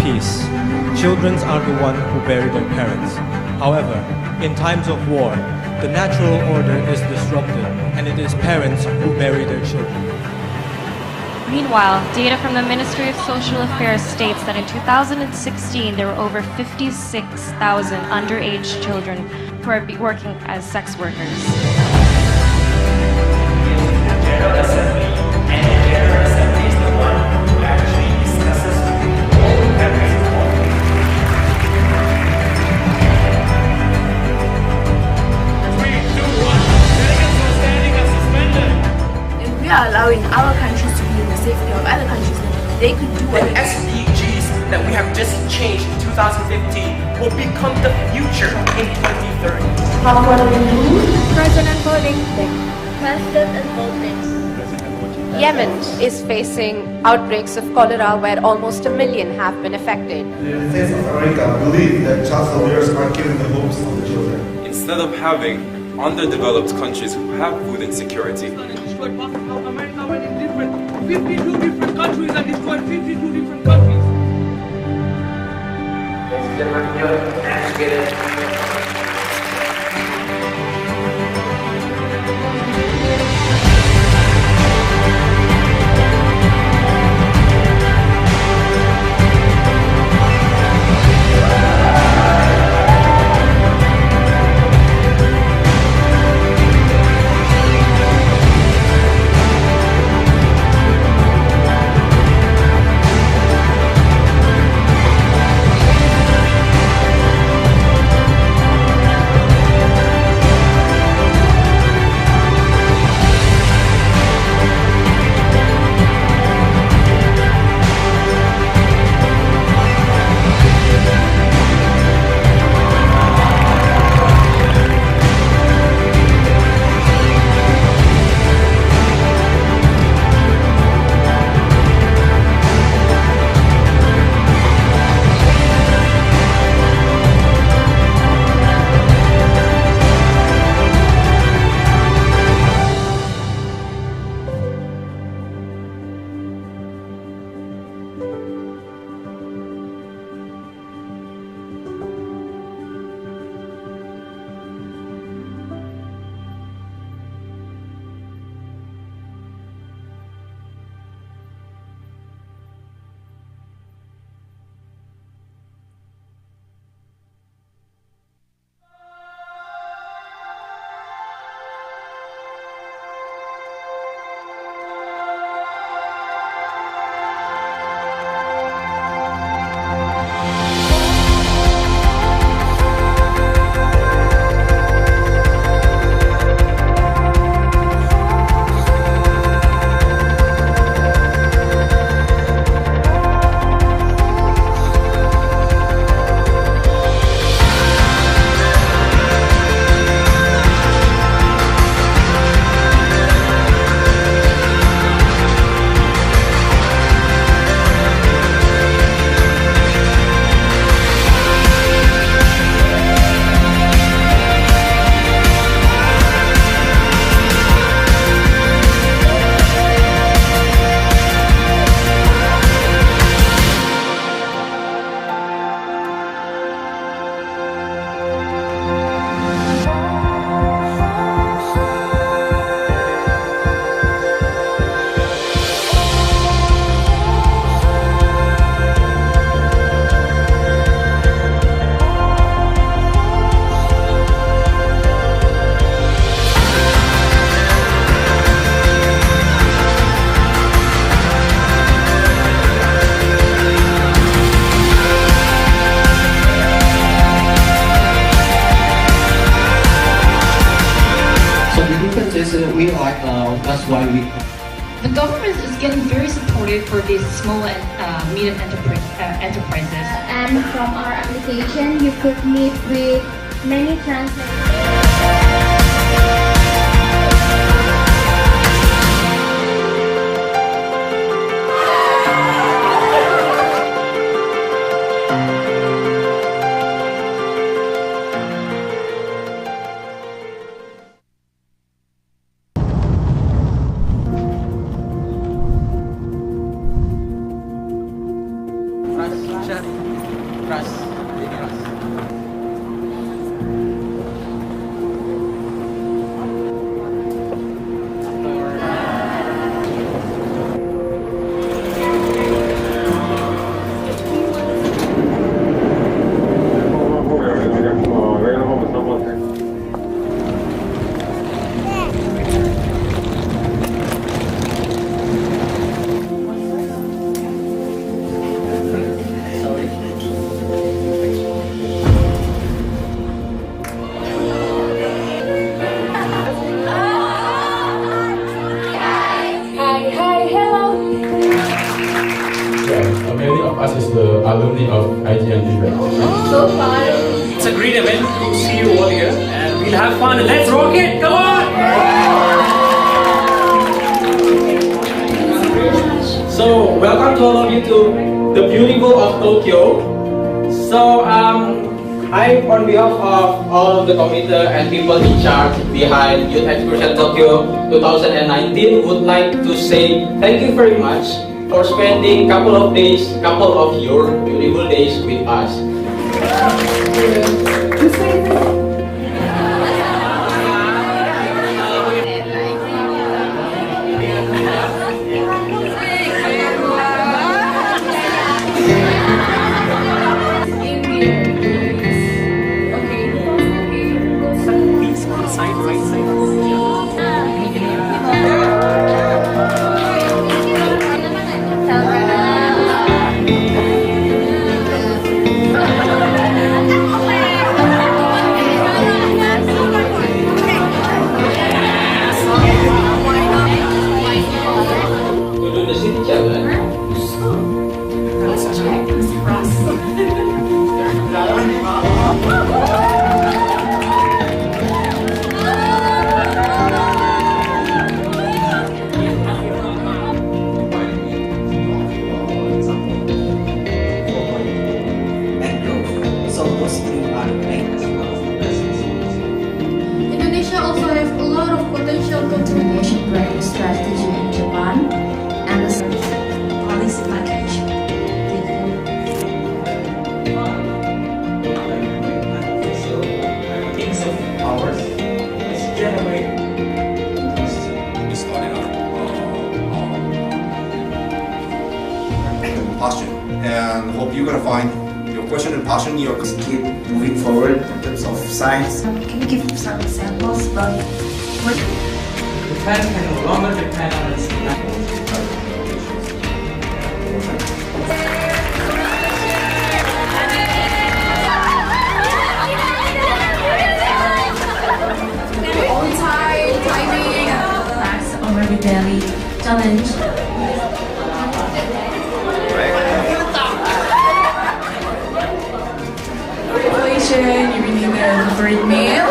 peace, children are the ones who bury their parents. However, in times of war, the natural order is disrupted, and it is parents who bury their children. Meanwhile, data from the Ministry of Social Affairs states that in 2016 there were over 56,000 underage children who are working as sex workers. General Assembly, and the General Assembly is the one who actually discusses all members involved. Delegates are standing and suspended. If we are allowing our countries to be in the safety of other countries, then they could do The it. SDGs that we have just changed in 2015 will become the future in 2030. President voting. President and voting. Yemen is facing outbreaks of cholera where almost 1 million have been affected. The United States of America believe that child soldiers are killing the hopes of the children. Instead of having underdeveloped countries who have food insecurity, America went in 52 different countries and destroyed 52 different countries. We like that's why we. The government is getting very supportive for these small and medium enterprises. And from our application, you could meet with many translators. شهر Ras. Jadi ras. Many of us is the alumni of IGN event. So far. It's a great event to see you all here, and we'll have fun. Let's rock it! Come on! So, welcome to all of you to the beautiful of Tokyo. So, I, on behalf of all of the committee and people in charge behind Youth Exhibition Tokyo 2019, would like to say thank you very much for spending couple of your beautiful days with us. Indonesia also has a lot of potential contribution brand strategy in Japan and the policy package. Things of ours is generate passion, and hope you're gonna find your passion and passion. Your keep moving forward in terms of science. Can you give some examples about what? Japan can no longer depend on its Already daily challenge. Congratulations, you winning the great meal.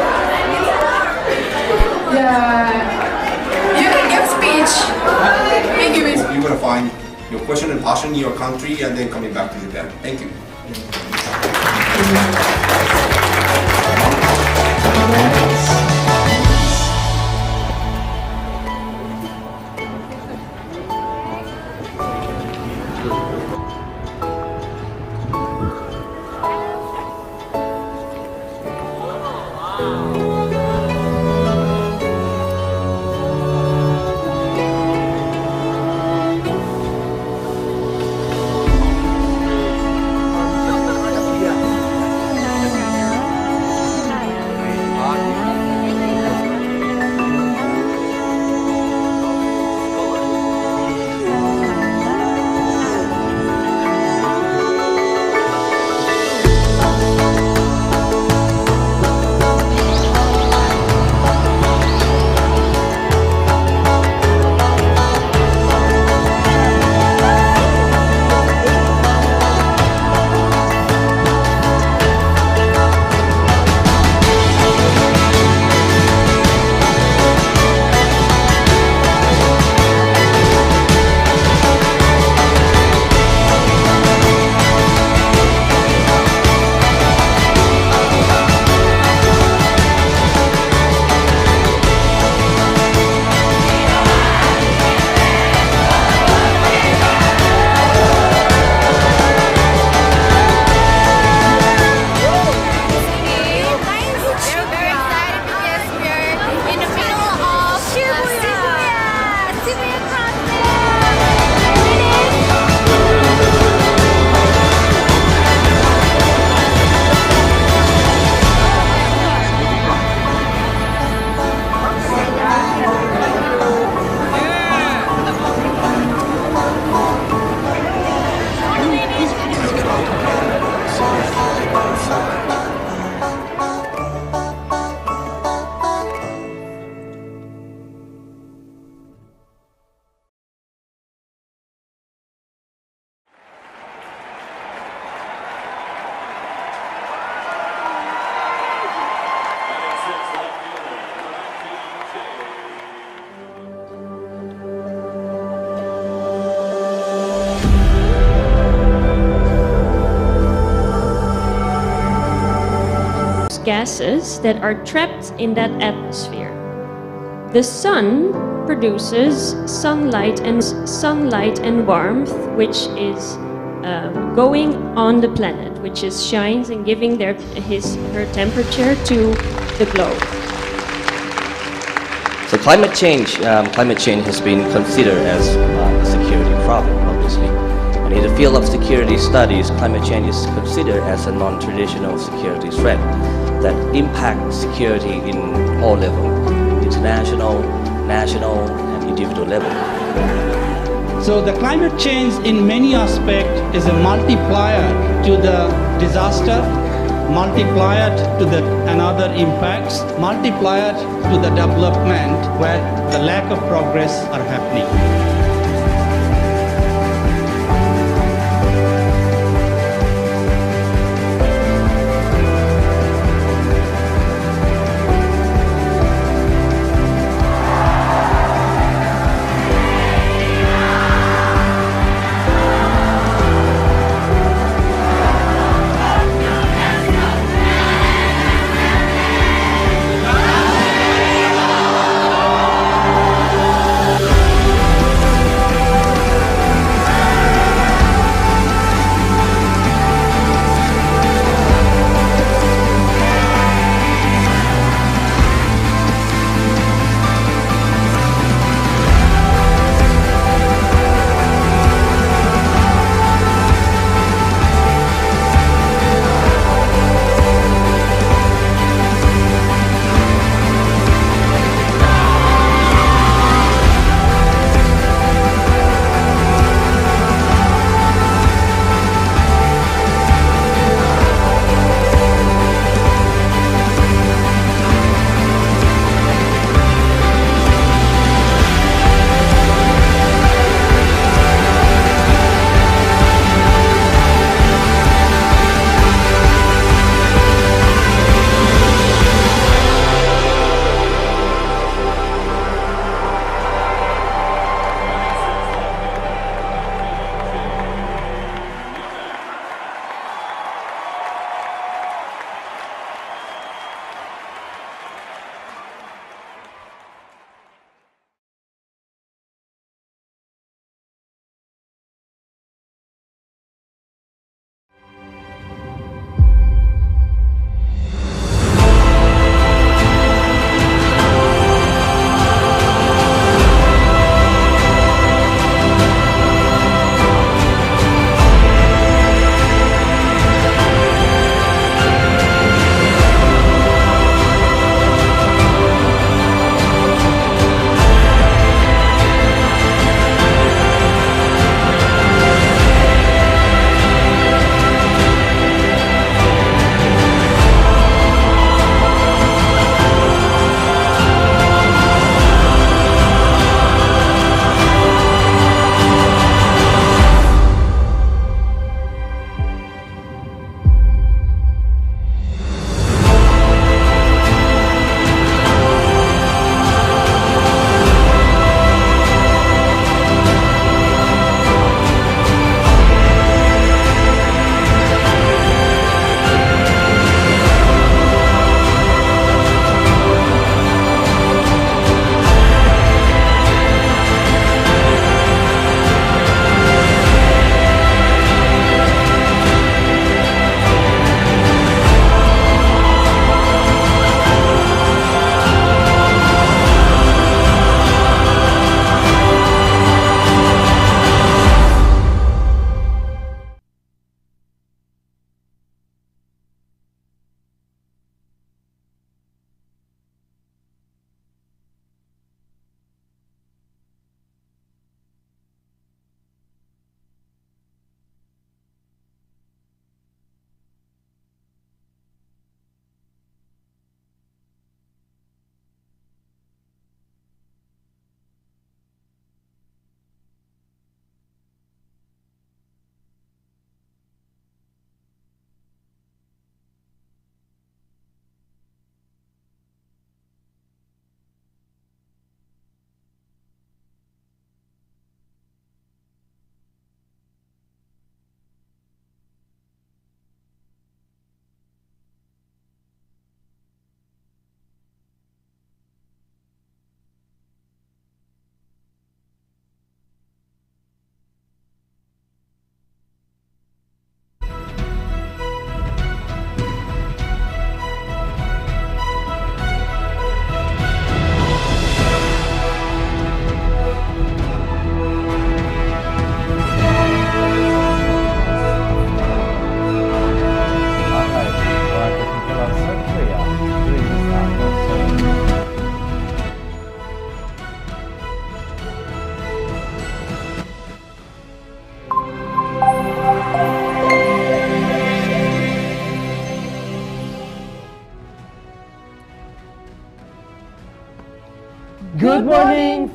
Yeah, you can give speech. Thank you. You're gonna find your passion and passion in your country, and then coming back to Japan. Thank you. gases that are trapped in that atmosphere. The sun produces sunlight and warmth, which is going on the planet, which is shines and giving her temperature to the globe. So climate change has been considered as a security problem, obviously. And in the field of security studies, climate change is considered as a non-traditional security threat that impacts security in all levels, international, national, and individual level. So the climate change in many aspects is a multiplier to the disaster, multiplier to the another impacts, multiplier to the development where the lack of progress are happening.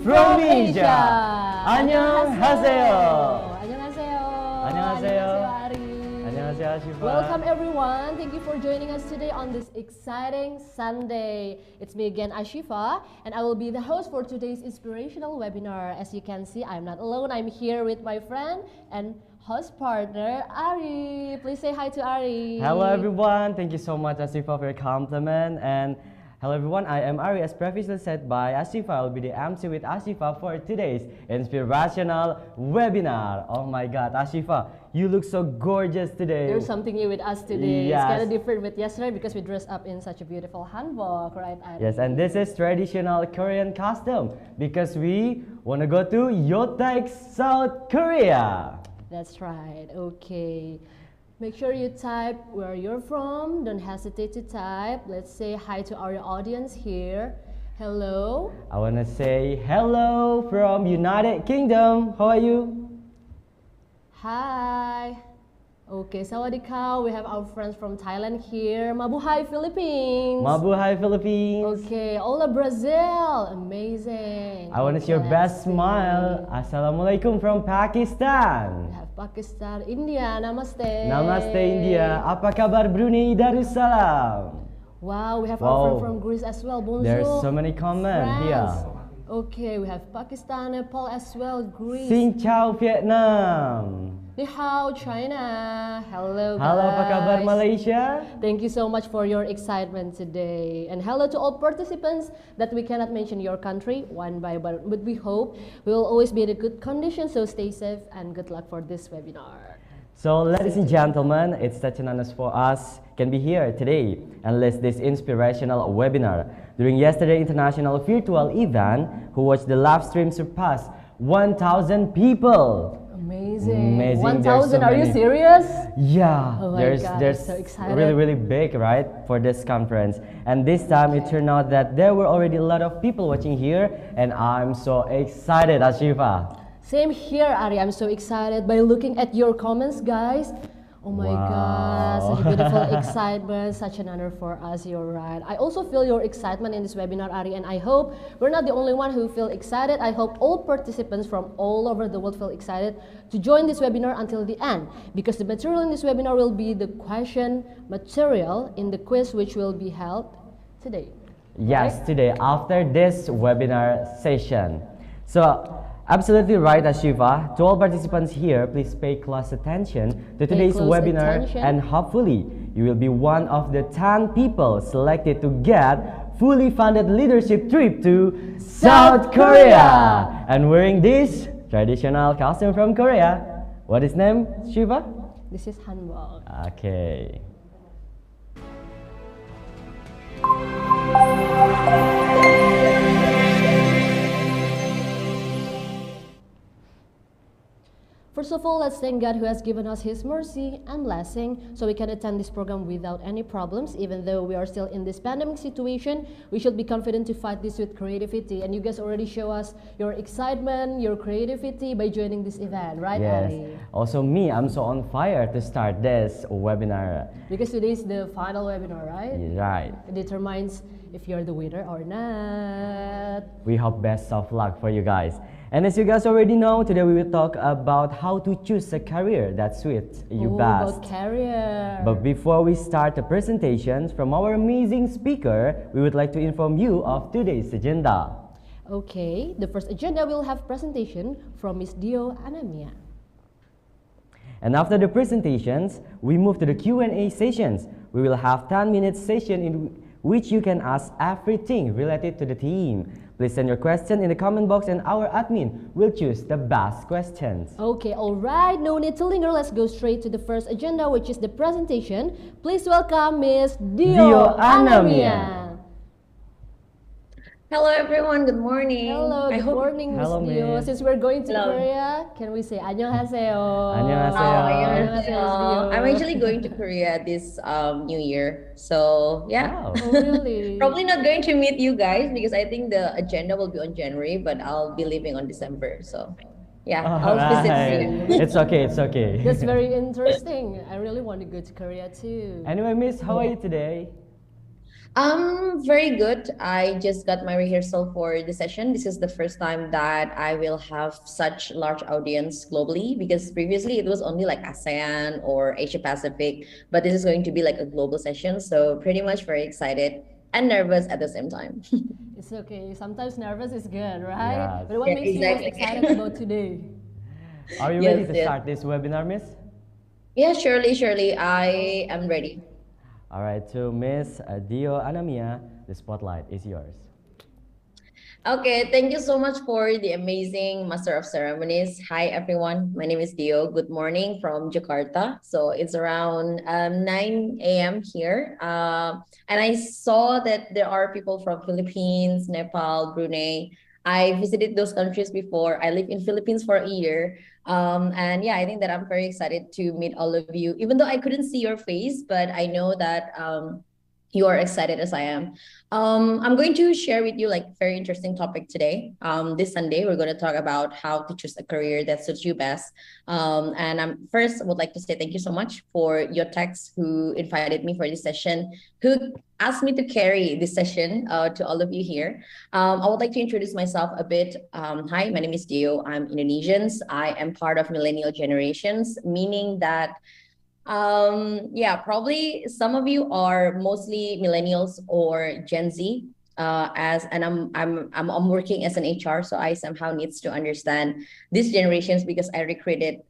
from Asia. Annyeonghaseyo. Annyeonghaseyo. Annyeonghaseyo. Ari. Annyeonghaseyo, Ashifa. Welcome everyone. Thank you for joining us today on this exciting Sunday. It's me again, Ashifa, and I will be the host for today's inspirational webinar. As you can see, I'm not alone. I'm here with my friend and host partner, Ari. Please say hi to Ari. Hello everyone. Thank you so much, Ashifa, for your compliment. And hello everyone, I am Ari. As previously said by Ashifa, I will be the MC with Ashifa for today's inspirational webinar. Oh my God, Ashifa, you look so gorgeous today. There's something new with us today. Yes. It's kind of different with yesterday because we dressed up in such a beautiful hanbok, right, Ari? Yes, and this is traditional Korean costume because we want to go to Yotaek, South Korea. That's right. Okay. Make sure you type where you're from. Don't hesitate to type. Let's say hi to our audience here. Hello. I want to say hello from United Kingdom. How are you? Hi. Okay, sawadika. We have our friends from Thailand here. Mabuhay Philippines. Mabuhay Philippines. Okay, Ola Brazil. Amazing. I want to see your best smile. Assalamualaikum from Pakistan. We have Pakistan, India. Namaste. Namaste India. Apa kabar Brunei Darussalam? Wow, we have our friend from Greece as well. Bonjour. There's so many comments here. Okay, we have Pakistan, Nepal as well, Greece. Xin chào Vietnam. Ni hao, China. Hello, guys. Halo, apa kabar Malaysia? Thank you so much for your excitement today. And hello to all participants that we cannot mention your country one by one, but we hope we will always be in a good condition, so stay safe and good luck for this webinar. So, ladies and gentlemen, it's such an honor for us can be here today and list this inspirational webinar. During yesterday international virtual event, who watched the live stream surpass 1,000 people. Amazing. 1,000, are you serious? Yeah, oh my God, there's so excited. really big, right, for this conference. And this time it turned out that there were already a lot of people watching here, and I'm so excited, Ashifa. Same here, Ari. I'm so excited by looking at your comments, guys. Oh my God, such a beautiful excitement, such an honor for us, you're right. I also feel your excitement in this webinar, Ari, and I hope we're not the only one who feel excited. I hope all participants from all over the world feel excited to join this webinar until the end, because the material in this webinar will be the question material in the quiz which will be held today. Yes, right? Today, after this webinar session. So, absolutely right, Ashifa. To all participants here, please pay close attention to today's webinar, and hopefully you will be one of the 10 people selected to get fully funded leadership trip to South Korea and wearing this traditional costume from Korea. What is name, Shiva? This is hanbok. Okay. First of all, let's thank God who has given us His mercy and blessing so we can attend this program without any problems. Even though we are still in this pandemic situation, we should be confident to fight this with creativity. And you guys already show us your excitement, your creativity by joining this event, right, Yes. Ali? Also me, I'm so on fire to start this webinar. Because today is the final webinar, right? Right. It determines if you're the winner or not. We hope best of luck for you guys. And as you guys already know, today we will talk about how to choose a career that suits you best. About career. But before we start the presentations from our amazing speaker, we would like to inform you of today's agenda. Okay, the first agenda will have presentation from Miss Dio Anamia. And after the presentations, we move to the Q&A sessions. We will have 10-minute session in which you can ask everything related to the team. Please send your question in the comment box and our admin will choose the best questions. Okay, alright, no need to linger. Let's go straight to the first agenda, which is the presentation. Please welcome Miss Dio Anamia. Hello everyone, good morning. Hello, good morning, Miss Dio. Since we're going to Korea, can we say annyeonghaseyo? Annyeonghaseyo. I'm actually going to Korea this New Year. So yeah. Wow. Oh, really? Probably not going to meet you guys because I think the agenda will be on January, but I'll be leaving on December. So yeah, I'll visit soon. It's okay, it's okay. That's very interesting. I really want to go to Korea too. Anyway, Miss, how are you today? Very good. I just got my rehearsal for the session. This is the first time that I will have such large audience globally, because previously it was only like ASEAN or Asia Pacific, but this is going to be like a global session. So pretty much very excited and nervous at the same time. It's okay. Sometimes nervous is good, right? Yes. But what Yeah, makes you most exactly. excited about today? Are you ready Yes, to yes. start this webinar, Miss? Yeah, surely, I am ready. All right, so Miss Dio Anamia, the spotlight is yours. Okay, thank you so much for the amazing Master of Ceremonies. Hi, everyone. My name is Dio. Good morning from Jakarta. So it's around 9 a.m. here. And I saw that there are people from Philippines, Nepal, Brunei. I visited those countries before. I lived in Philippines for a year. And yeah, I think that I'm very excited to meet all of you, even though I couldn't see your face, but I know that you are excited as I am. I'm going to share with you like very interesting topic today. This Sunday, we're going to talk about how to choose a career that suits you best. And I'm first, I would like to say thank you so much for your text who invited me for this session, who asked me to carry this session to all of you here. I would like to introduce myself a bit. Hi, my name is Dio. I'm Indonesian. I am part of millennial generations, meaning that yeah, probably some of you are mostly millennials or Gen Z. I'm working as an HR, so I somehow needs to understand these generations because I recruited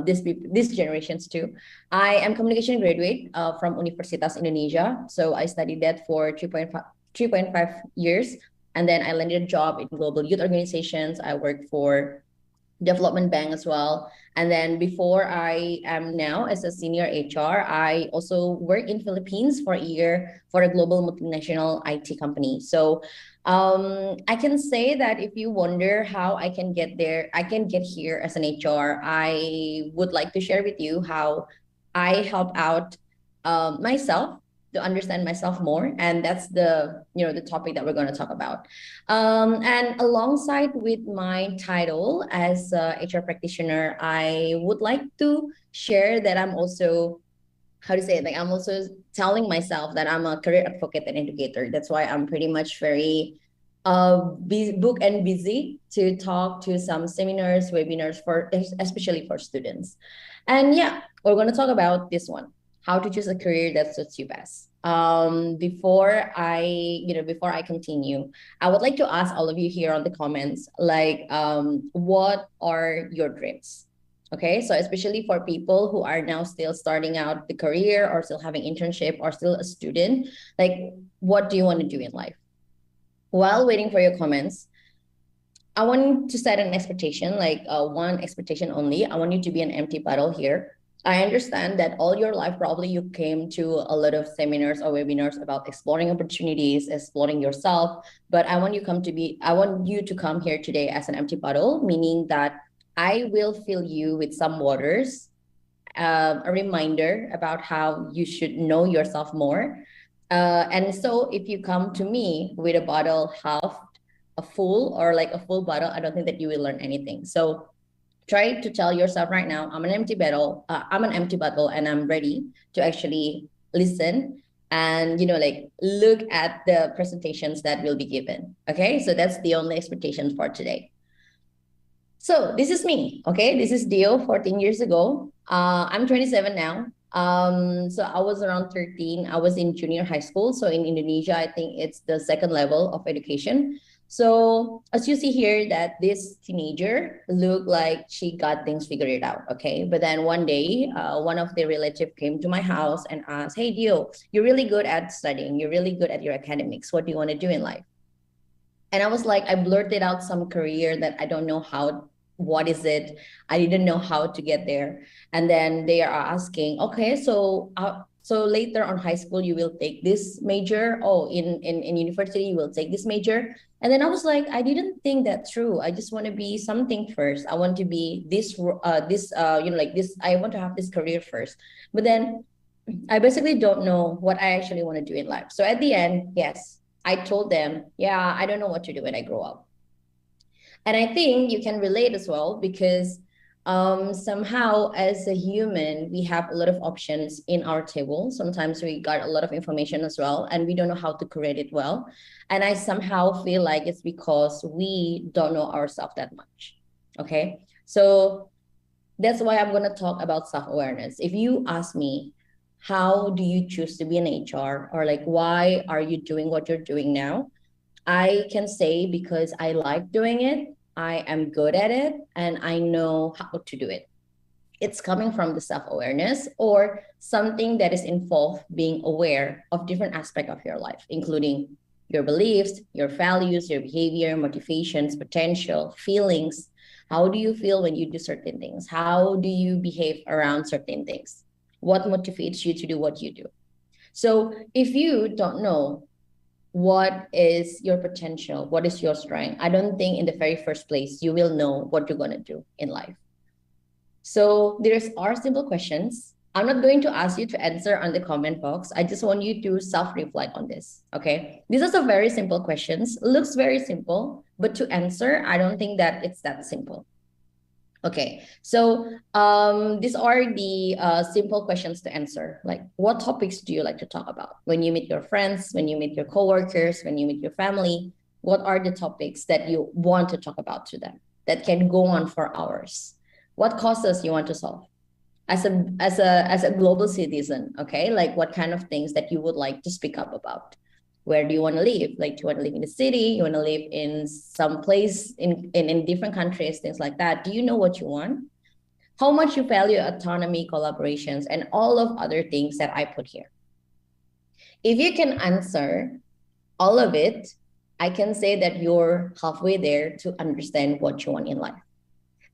these generations too. I am communication graduate from Universitas Indonesia, so I studied that for 3.5 years, and then I landed a job in global youth organizations. I worked for development bank as well. And then before I am now as a senior HR, I also work in Philippines for a year for a global multinational IT company. So I can say that if you wonder how I can get there, I can get here as an HR, I would like to share with you how I help out myself to understand myself more, and that's the topic that we're going to talk about. And alongside with my title as a HR practitioner, I would like to share that I'm also, how to say it, like I'm also telling myself that I'm a career advocate and educator. That's why I'm pretty much very book and busy to talk to some seminars, webinars for especially for students. And yeah, we're going to talk about this one, how to choose a career that suits you best. Before I continue, I would like to ask all of you here on the comments, like, what are your dreams? Okay, so especially for people who are now still starting out the career or still having internship or still a student, like, what do you want to do in life? While waiting for your comments, I want to set an expectation, like one expectation only. I want you to be an empty bottle here. I understand that all your life, probably you came to a lot of seminars or webinars about exploring opportunities, exploring yourself. But I want you to come here today as an empty bottle, meaning that I will fill you with some waters, a reminder about how you should know yourself more. And so if you come to me with a bottle half a full or like a full bottle, I don't think that you will learn anything. So try to tell yourself right now, I'm an empty bottle. I'm an empty bottle, and I'm ready to actually listen and like look at the presentations that will be given. Okay, so that's the only expectation for today. So this is me. Okay, this is Dio 14 years ago. I'm 27 now. So I was around 13. I was in junior high school. So in Indonesia, I think it's the second level of education. So as you see here, that this teenager looked like she got things figured out. Okay, but then one day, one of the relative came to my house and asked, "Hey Dio, you're really good at studying. You're really good at your academics. What do you want to do in life?" And I was like, I blurted out some career that I don't know what is it? I didn't know how to get there. And then they are asking, okay, so later on high school, you will take this major. Oh, in university, you will take this major. And then I was like, I didn't think that through. I just want to be something first. I want to be like this. I want to have this career first. But then I basically don't know what I actually want to do in life. So at the end, yes, I told them, yeah, I don't know what to do when I grow up. And I think you can relate as well, because somehow as a human, we have a lot of options in our table. Sometimes we got a lot of information as well, and we don't know how to create it well. And I somehow feel like it's because we don't know ourselves that much. Okay. So that's why I'm going to talk about self-awareness. If you ask me, how do you choose to be an HR, or like, why are you doing what you're doing now? I can say because I like doing it, I am good at it, and I know how to do it. It's coming from the self-awareness or something that is involved being aware of different aspects of your life, including your beliefs, your values, your behavior, motivations, potential, feelings. How do you feel when you do certain things? How do you behave around certain things? What motivates you to do what you do? So if you don't know what is your potential, what is your strength, I don't think in the very first place you will know what you're going to do in life. So there's are simple questions. I'm not going to ask you to answer on the comment box. I just want you to self-reflect on this. Okay. These are some very simple questions. Looks very simple, but to answer, I don't think that it's that simple. Okay, so these are the simple questions to answer. Like, what topics do you like to talk about when you meet your friends, when you meet your coworkers, when you meet your family? What are the topics that you want to talk about to them that can go on for hours? What causes you want to solve as a global citizen? Okay, like what kind of things that you would like to speak up about? Where do you want to live? Like, do you want to live in the city? You want to live in some place in different countries, things like that. Do you know what you want? How much you value autonomy, collaborations, and all of other things that I put here. If you can answer all of it, I can say that you're halfway there to understand what you want in life.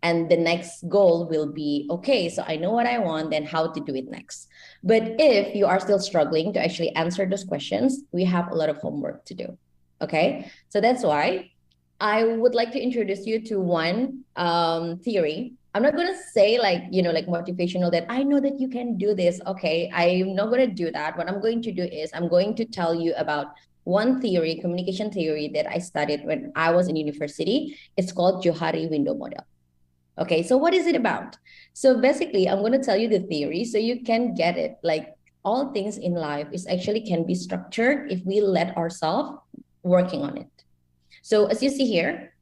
And the next goal will be, okay, so I know what I want, then how to do it next. But if you are still struggling to actually answer those questions, we have a lot of homework to do. Okay, so that's why I would like to introduce you to one theory. I'm not going to say like, like motivational that I know that you can do this. Okay, I'm not going to do that. What I'm going to do is I'm going to tell you about one theory, communication theory that I studied when I was in university. It's called Johari window model. Okay, so what is it about? So basically, I'm going to tell you the theory so you can get it. Like all things in life is actually can be structured if we let ourselves working on it. So as you see here,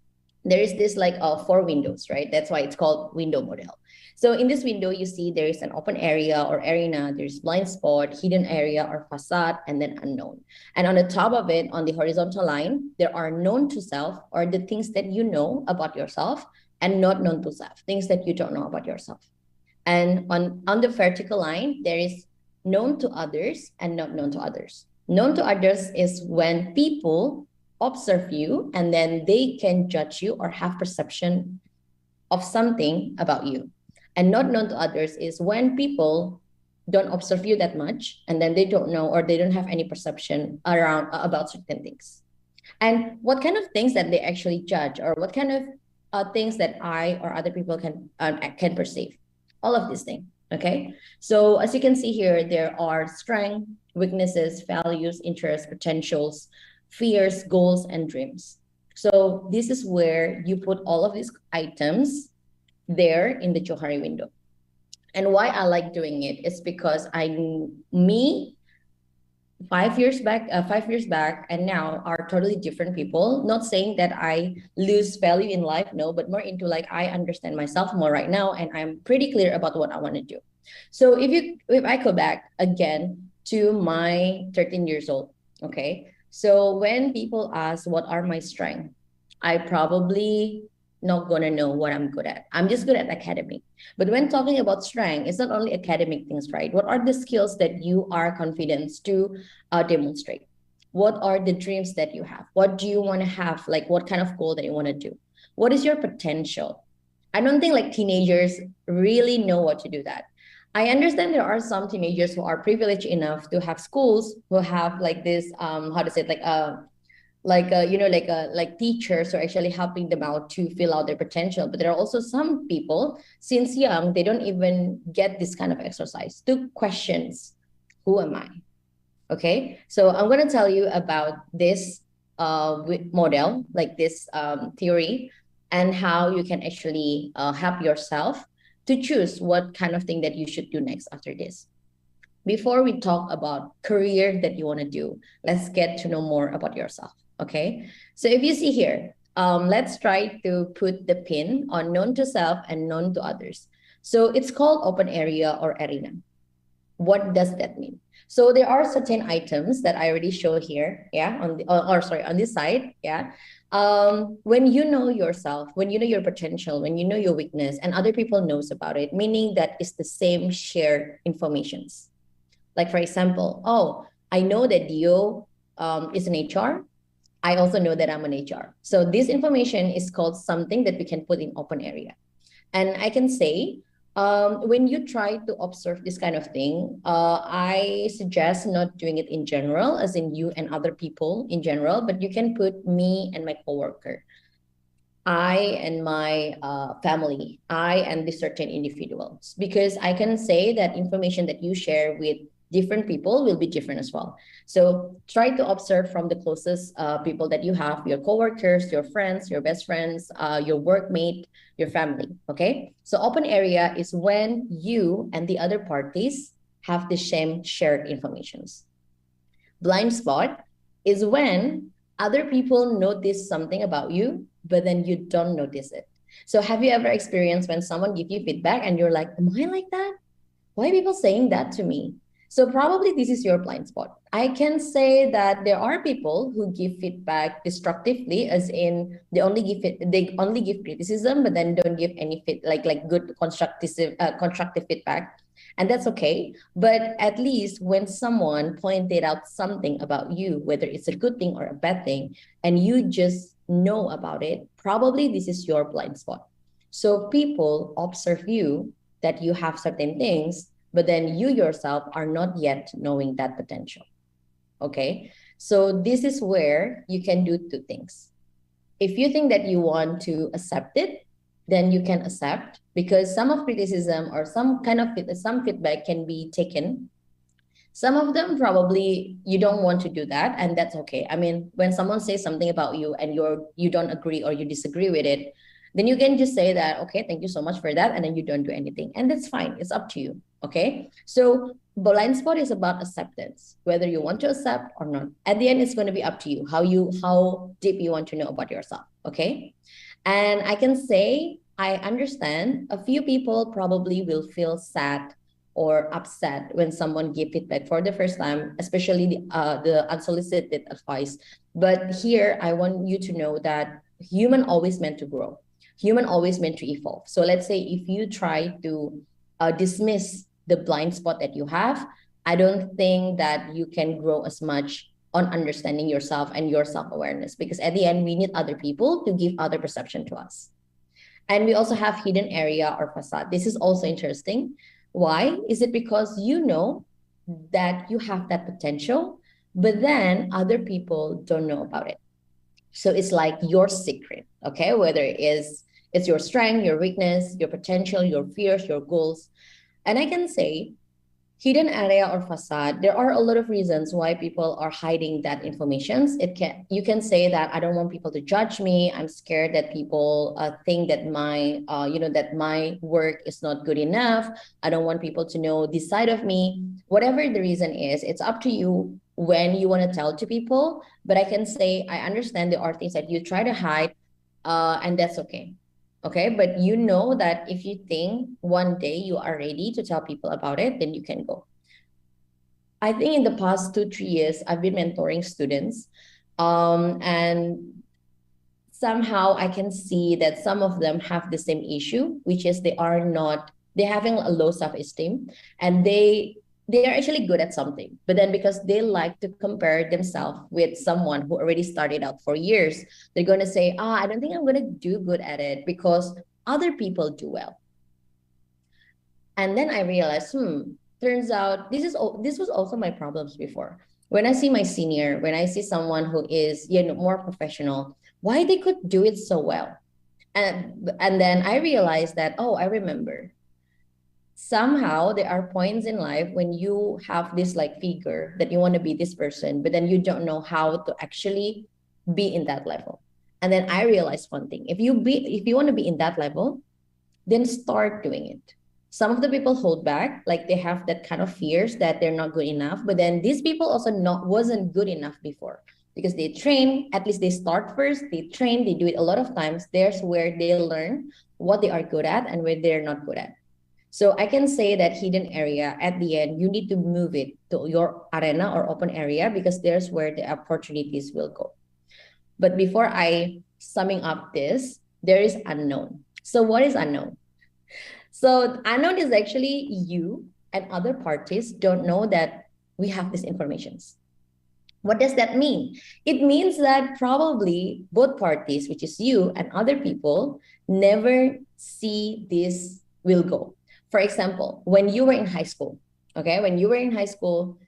there is this like 4 windows, right? That's why it's called window model. So in this window, you see there is an open area or arena, there's blind spot, hidden area or facade, and then unknown. And on the top of it, on the horizontal line, there are known to self or the things that you know about yourself, and not known to self, things that you don't know about yourself. And on the vertical line, there is known to others and not known to others. Known to others is when people observe you and then they can judge you or have perception of something about you. And not known to others is when people don't observe you that much and then they don't know or they don't have any perception around about certain things. And what kind of things that they actually judge, or what kind of things that I or other people can perceive, all of these things. Okay, so as you can see here, there are strengths, weaknesses, values, interests, potentials, fears, goals, and dreams. So this is where you put all of these items there in the Johari window. And why I like doing it is because 5 years back and now are totally different people. Not saying that I lose value in life, no, but more into like I understand myself more right now and I'm pretty clear about what I want to do. So if I go back again to my 13 years old, okay, so when people ask what are my strengths, I probably not gonna know what I'm good at. I'm just good at academic. But when talking about strength, it's not only academic things, right? What are the skills that you are confident to demonstrate? What are the dreams that you have? What do you want to have? Like what kind of goal that you want to do? What is your potential? I don't think like teenagers really know what to do that. I understand there are some teenagers who are privileged enough to have schools who have like this, how to say it, like teachers are actually helping them out to fill out their potential. But there are also some people since young, they don't even get this kind of exercise to questions, who am I? Okay, so I'm going to tell you about this model, like this theory, and how you can actually help yourself to choose what kind of thing that you should do next after this. Before we talk about career that you want to do, let's get to know more about yourself. Okay. So if you see here, let's try to put the pin on known to self and known to others. So it's called open area or arena. What does that mean? So there are certain items that I already show here, yeah, on the on this side, yeah. When you know yourself, when you know your potential, when you know your weakness, and other people knows about it, meaning that it's the same shared informations. Like for example, oh, I know that Dio is an HR. I also know that I'm an HR. So this information is called something that we can put in open area. And I can say, when you try to observe this kind of thing, I suggest not doing it in general, as in you and other people in general, but you can put me and my coworker, I and my family, I and the certain individuals, because I can say that information that you share with different people will be different as well. So try to observe from the closest people that you have, your coworkers, your friends, your best friends, your workmate, your family, okay? So open area is when you and the other parties have the same shared informations. Blind spot is when other people notice something about you, but then you don't notice it. So have you ever experienced when someone gives you feedback and you're like, am I like that? Why are people saying that to me? So probably this is your blind spot. I can say that there are people who give feedback destructively, as in they only give criticism, but then don't give any like good constructive feedback, and that's okay. But at least when someone pointed out something about you, whether it's a good thing or a bad thing, and you just know about it, probably this is your blind spot. So people observe you that you have certain things, but then you yourself are not yet knowing that potential. Okay, so this is where you can do two things. If you think that you want to accept it, then you can accept, because some of criticism or some kind of some feedback can be taken. Some of them probably you don't want to do that, and that's okay. I mean, when someone says something about you and you don't agree or you disagree with it, then you can just say that, okay, thank you so much for that, and then you don't do anything, and that's fine. It's up to you. Okay, so blind spot is about acceptance, whether you want to accept or not. At the end, it's going to be up to you how deep you want to know about yourself. Okay, and I can say I understand a few people probably will feel sad or upset when someone give feedback for the first time, especially the unsolicited advice. But here, I want you to know that human always meant to grow. Human always meant to evolve. So let's say if you try to dismiss the blind spot that you have, I don't think that you can grow as much on understanding yourself and your self-awareness, because at the end, we need other people to give other perception to us. And we also have hidden area or facade. This is also interesting. Why? Is it because you know that you have that potential, but then other people don't know about it? So it's like your secret, okay? Whether it's your strength, your weakness, your potential, your fears, your goals. And I can say hidden area or facade, there are a lot of reasons why people are hiding that information. You can say that I don't want people to judge me. I'm scared that people think that my work is not good enough. I don't want people to know this side of me. Whatever the reason is, it's up to you when you want to tell to people. But I can say I understand there are things that you try to hide, and that's okay. Okay, but you know that if you think one day you are ready to tell people about it, then you can go. I think in the past 2-3 years, I've been mentoring students, and somehow I can see that some of them have the same issue, which is they're having a low self-esteem, and they are actually good at something, but then because they like to compare themselves with someone who already started out for years, they're going to say, I don't think I'm going to do good at it because other people do well. And then I realized, turns out this was also my problems before. When I see my senior, when I see someone who is more professional, why they could do it so well. And then I realized that, I remember. Somehow there are points in life when you have this like figure that you want to be this person, but then you don't know how to actually be in that level. And then I realized one thing: if you want to be in that level, then start doing it. Some of the people hold back, like they have that kind of fears that they're not good enough. But then these people also wasn't good enough before, because they train, at least they start first, they train, they do it a lot of times. There's where they learn what they are good at and where they're not good at. So I can say that hidden area, at the end, you need to move it to your arena or open area, because there's where the opportunities will go. But before I summing up this, there is unknown. So what is unknown? So unknown is actually you and other parties don't know that we have these informations. What does that mean? It means that probably both parties, which is you and other people, never see this will go. For example, when you were in high school, okay, when you were in high school,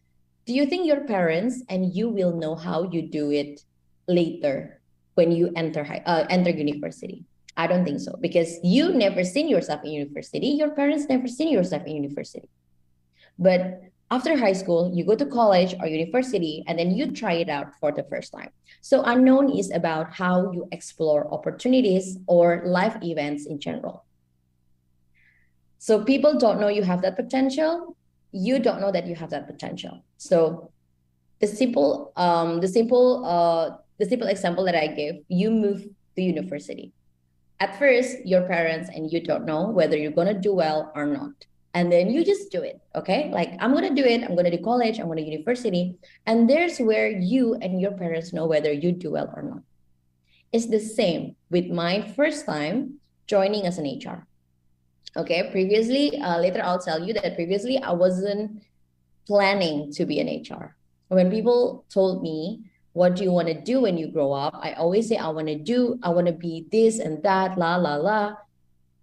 do you think your parents and you will know how you do it later when you enter university? I don't think so, because you never seen yourself in university. Your parents never seen yourself in university. But after high school, you go to college or university, and then you try it out for the first time. So unknown is about how you explore opportunities or life events in general. So people don't know you have that potential. You don't know that you have that potential. So the simple example that I gave, you move to university. At first, your parents and you don't know whether you're going to do well or not. And then you just do it, okay? Like, I'm going to do it. I'm going to do college. I'm going to university. And there's where you and your parents know whether you do well or not. It's the same with my first time joining as an HR. Okay, previously, later I'll tell you that previously I wasn't planning to be an HR. When people told me, what do you want to do when you grow up? I always say, I want to be this and that, la, la, la.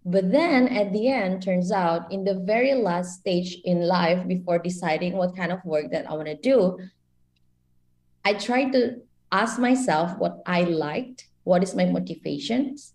But then at the end, turns out in the very last stage in life, before deciding what kind of work that I want to do, I tried to ask myself what I liked, what is my motivations.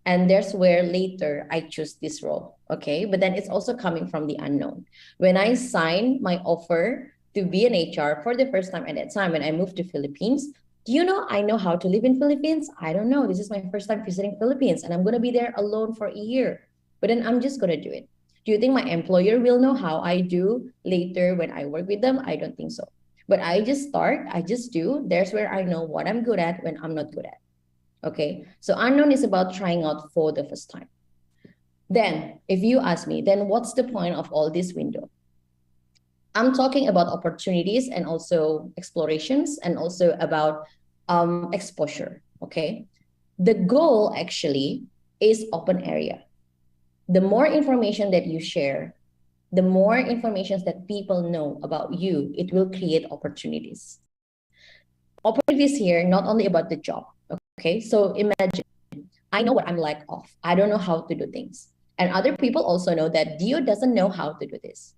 And there's where later I choose this role, okay? But then it's also coming from the unknown. When I signed my offer to be an HR for the first time at that time, when I moved to Philippines, do you know I know how to live in Philippines? I don't know. This is my first time visiting Philippines, and I'm going to be there alone for a year. But then I'm just going to do it. Do you think my employer will know how I do later when I work with them? I don't think so. But I just start, I just do. There's where I know what I'm good at when I'm not good at. Okay, so unknown is about trying out for the first time. Then, if you ask me, then what's the point of all this window? I'm talking about opportunities and also explorations and also about exposure, okay? The goal actually is open area. The more information that you share, the more information that people know about you, it will create opportunities. Opportunities here, not only about the job, okay? So imagine, I know what I'm like of. I don't know how to do things. And other people also know that Dio doesn't know how to do this.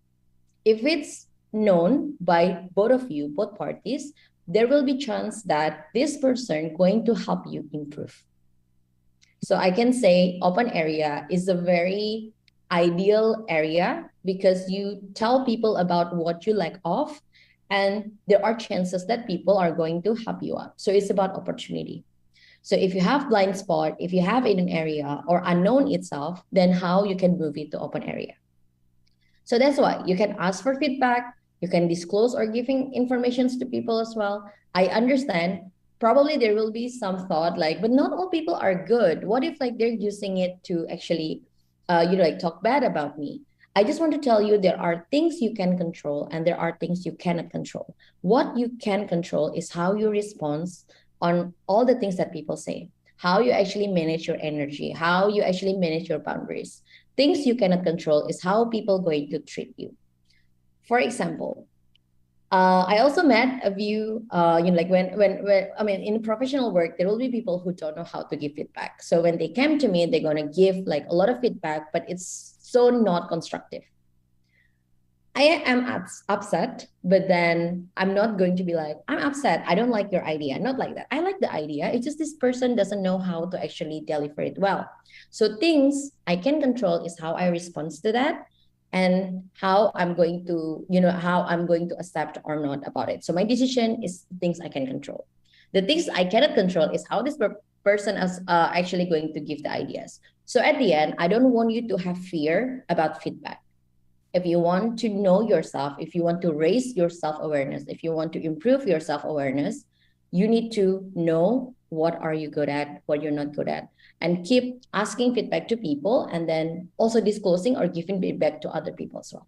If it's known by both of you, both parties, there will be chance that this person going to help you improve. So I can say open area is a very ideal area because you tell people about what you like of, and there are chances that people are going to help you out. So it's about opportunity. So if you have blind spot, if you have hidden area or unknown itself, then how you can move it to open area. So that's why you can ask for feedback, you can disclose or giving informations to people as well. I understand probably there will be some thought like, but not all people are good. What if like they're using it to actually, like talk bad about me? I just want to tell you there are things you can control and there are things you cannot control. What you can control is how you respond on all the things that people say, how you actually manage your energy, how you actually manage your boundaries. Things you cannot control is how people going to treat you. For example, I also met a few, like when I mean, in professional work, there will be people who don't know how to give feedback. So when they came to me, they're going to give like a lot of feedback, but it's so not constructive. I am upset, but then I'm not going to be like, I'm upset. I don't like your idea. Not like that. I like the idea. It's just this person doesn't know how to actually deliver it well. So things I can control is how I respond to that and how I'm going to, how I'm going to accept or not about it. So my decision is things I can control. The things I cannot control is how this person is actually going to give the ideas. So at the end, I don't want you to have fear about feedback. If you want to know yourself, if you want to raise your self-awareness, if you want to improve your self-awareness, you need to know what are you good at, what you're not good at, and keep asking feedback to people, and then also disclosing or giving feedback to other people as well.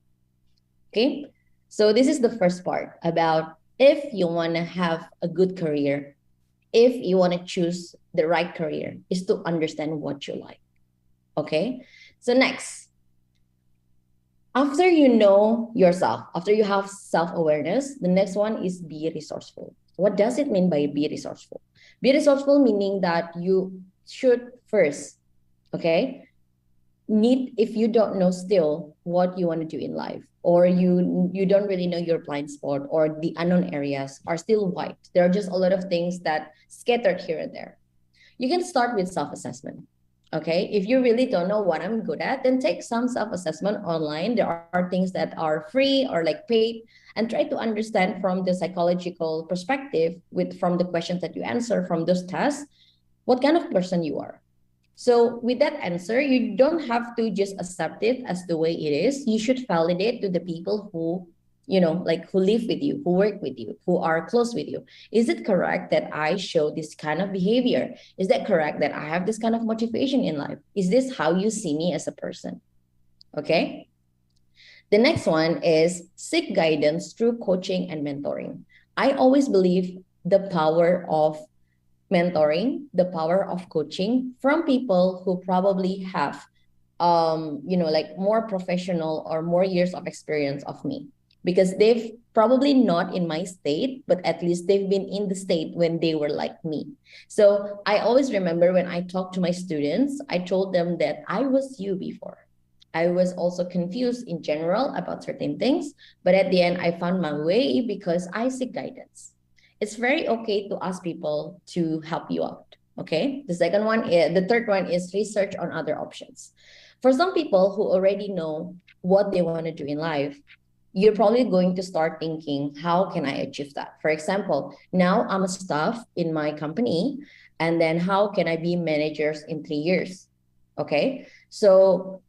Okay, so this is the first part about if you want to have a good career, if you want to choose the right career, is to understand what you like. Okay, so next, after you know yourself, after you have self-awareness, the next one is be resourceful. What does it mean by be resourceful? Be resourceful meaning that you should first, okay, if you don't know still what you want to do in life, or you don't really know your blind spot, or the unknown areas are still white, there are just a lot of things that scattered here and there, you can start with self-assessment. Okay, if you really don't know what I'm good at, then take some self-assessment online. There are things that are free or like paid, and try to understand from the psychological perspective from the questions that you answer from those tests, what kind of person you are. So with that answer, you don't have to just accept it as the way it is. You should validate to the people who, who live with you, who work with you, who are close with you. Is it correct that I show this kind of behavior? Is that correct that I have this kind of motivation in life? Is this how you see me as a person? Okay. The next one is seek guidance through coaching and mentoring. I always believe the power of mentoring, the power of coaching from people who probably have, like more professional or more years of experience of me, because they've probably not in my state, but at least they've been in the state when they were like me. So I always remember when I talked to my students, I told them that I was you before. I was also confused in general about certain things, but at the end, I found my way because I seek guidance. It's very okay to ask people to help you out. Okay. The third one is research on other options. For some people who already know what they want to do in life, you're probably going to start thinking, how can I achieve that? For example, now I'm a staff in my company, and then how can I be managers in 3 years? Okay. So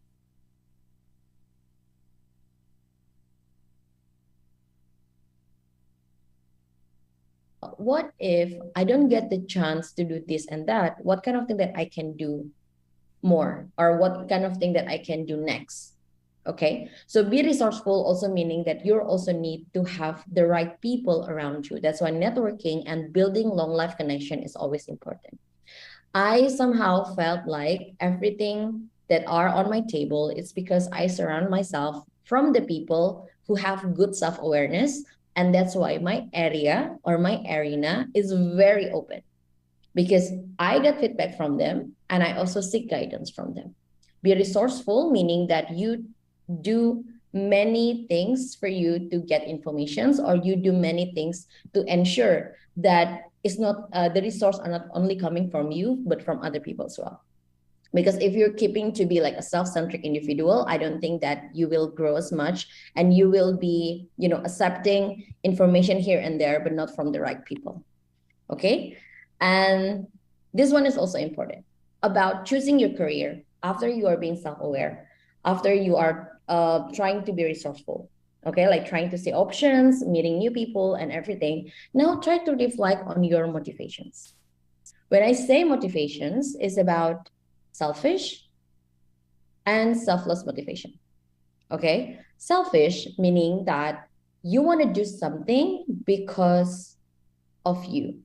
what if I don't get the chance to do this and that? What kind of thing that I can do more, or what kind of thing that I can do next? Okay, so be resourceful also meaning that you also need to have the right people around you. That's why networking and building long life connection is always important. I somehow felt like everything that are on my table, it's because I surround myself from the people who have good self-awareness. And that's why my area or my arena is very open, because I get feedback from them and I also seek guidance from them. Be resourceful, meaning that you do many things for you to get informations, or you do many things to ensure that it's not the resource are not only coming from you, but from other people as well. Because if you're keeping to be like a self-centric individual, I don't think that you will grow as much, and you will be, accepting information here and there, but not from the right people. Okay. And this one is also important about choosing your career after you are being self-aware, after you are trying to be resourceful. Okay, like trying to see options, meeting new people and everything. Now try to reflect on your motivations. When I say motivations, is about selfish and selfless motivation. Okay, selfish meaning that you want to do something because of you.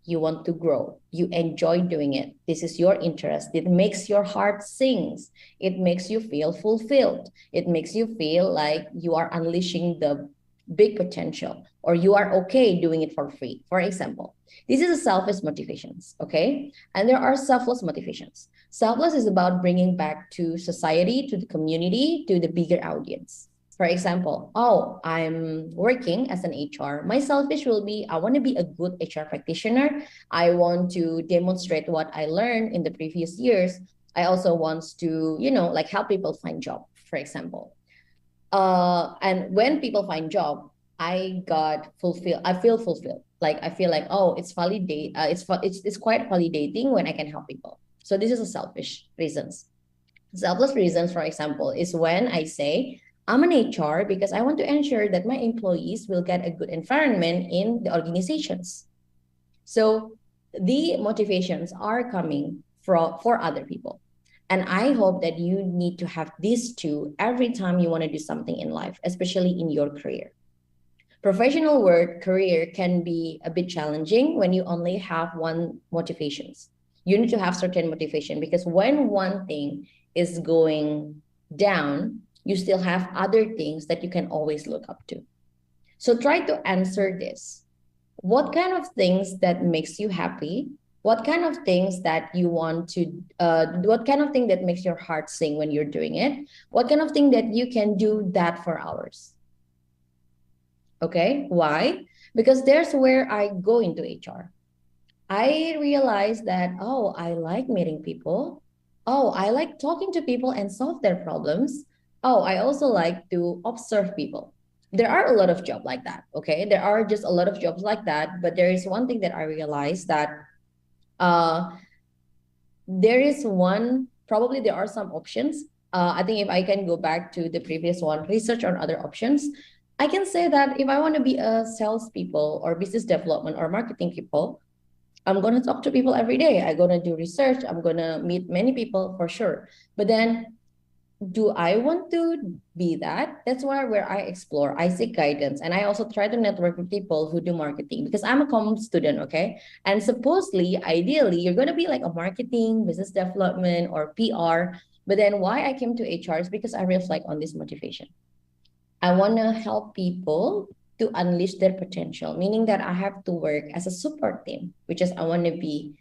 You want to grow, you enjoy doing it, this is your interest, it makes your heart sings, it makes you feel fulfilled, it makes you feel like you are unleashing the big potential, or you are okay doing it for free. For example, this is a selfish motivations. Okay, and there are selfless motivations. Selfless is about bringing back to society, to the community, to the bigger audience. For example, I'm working as an HR. My selfish will be, I want to be a good HR practitioner. I want to demonstrate what I learned in the previous years. I also want to, like help people find job, for example. And when people find job, I feel fulfilled. Like I feel like, it's validate. It's quite validating when I can help people. So this is a selfish reasons. Selfless reasons, for example, is when I say, I'm an HR because I want to ensure that my employees will get a good environment in the organizations. So the motivations are coming for other people. And I hope that you need to have these two every time you want to do something in life, especially in your career. Professional work career can be a bit challenging when you only have one motivations. You need to have certain motivation because when one thing is going down, you still have other things that you can always look up to. So try to answer this. What kind of things that makes you happy? What kind of things that you want to, what kind of thing that makes your heart sing when you're doing it? What kind of thing that you can do that for hours? Okay, why? Because there's where I go into HR. I realized that, oh, I like meeting people. Oh, I like talking to people and solve their problems. Oh, I also like to observe people. There are a lot of jobs like that, okay? There are just a lot of jobs like that, but there is one thing that I realized that there is one, probably there are some options. I think if I can go back to the previous one, research on other options, I can say that if I want to be a salespeople or business development or marketing people, I'm going to talk to people every day. I'm going to do research. I'm going to meet many people for sure. But then do I want to be that? That's where I explore. I seek guidance. And I also try to network with people who do marketing because I'm a comm student, okay? And supposedly, ideally, you're going to be like a marketing, business development, or PR. But then why I came to HR is because I reflect on this motivation. I want to help people to unleash their potential, meaning that I have to work as a support team, which is I want to be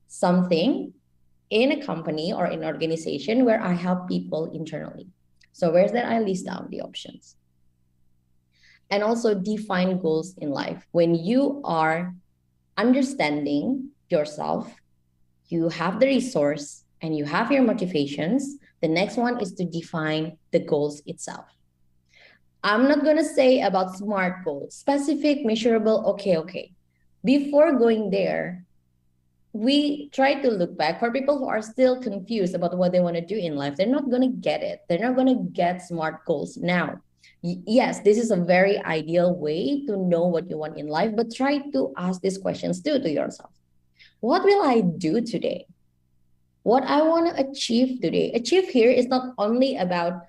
something in a company or in an organization where I help people internally. So where's that I list down the options. And also define goals in life. When you are understanding yourself, you have the resource and you have your motivations, the next one is to define the goals itself. I'm not going to say about SMART goals, specific, measurable, okay. Before going there, we try to look back for people who are still confused about what they want to do in life. They're not going to get it. They're not going to get SMART goals now. Yes, this is a very ideal way to know what you want in life, but try to ask these questions too to yourself. What will I do today? What I want to achieve today? Achieve here is not only about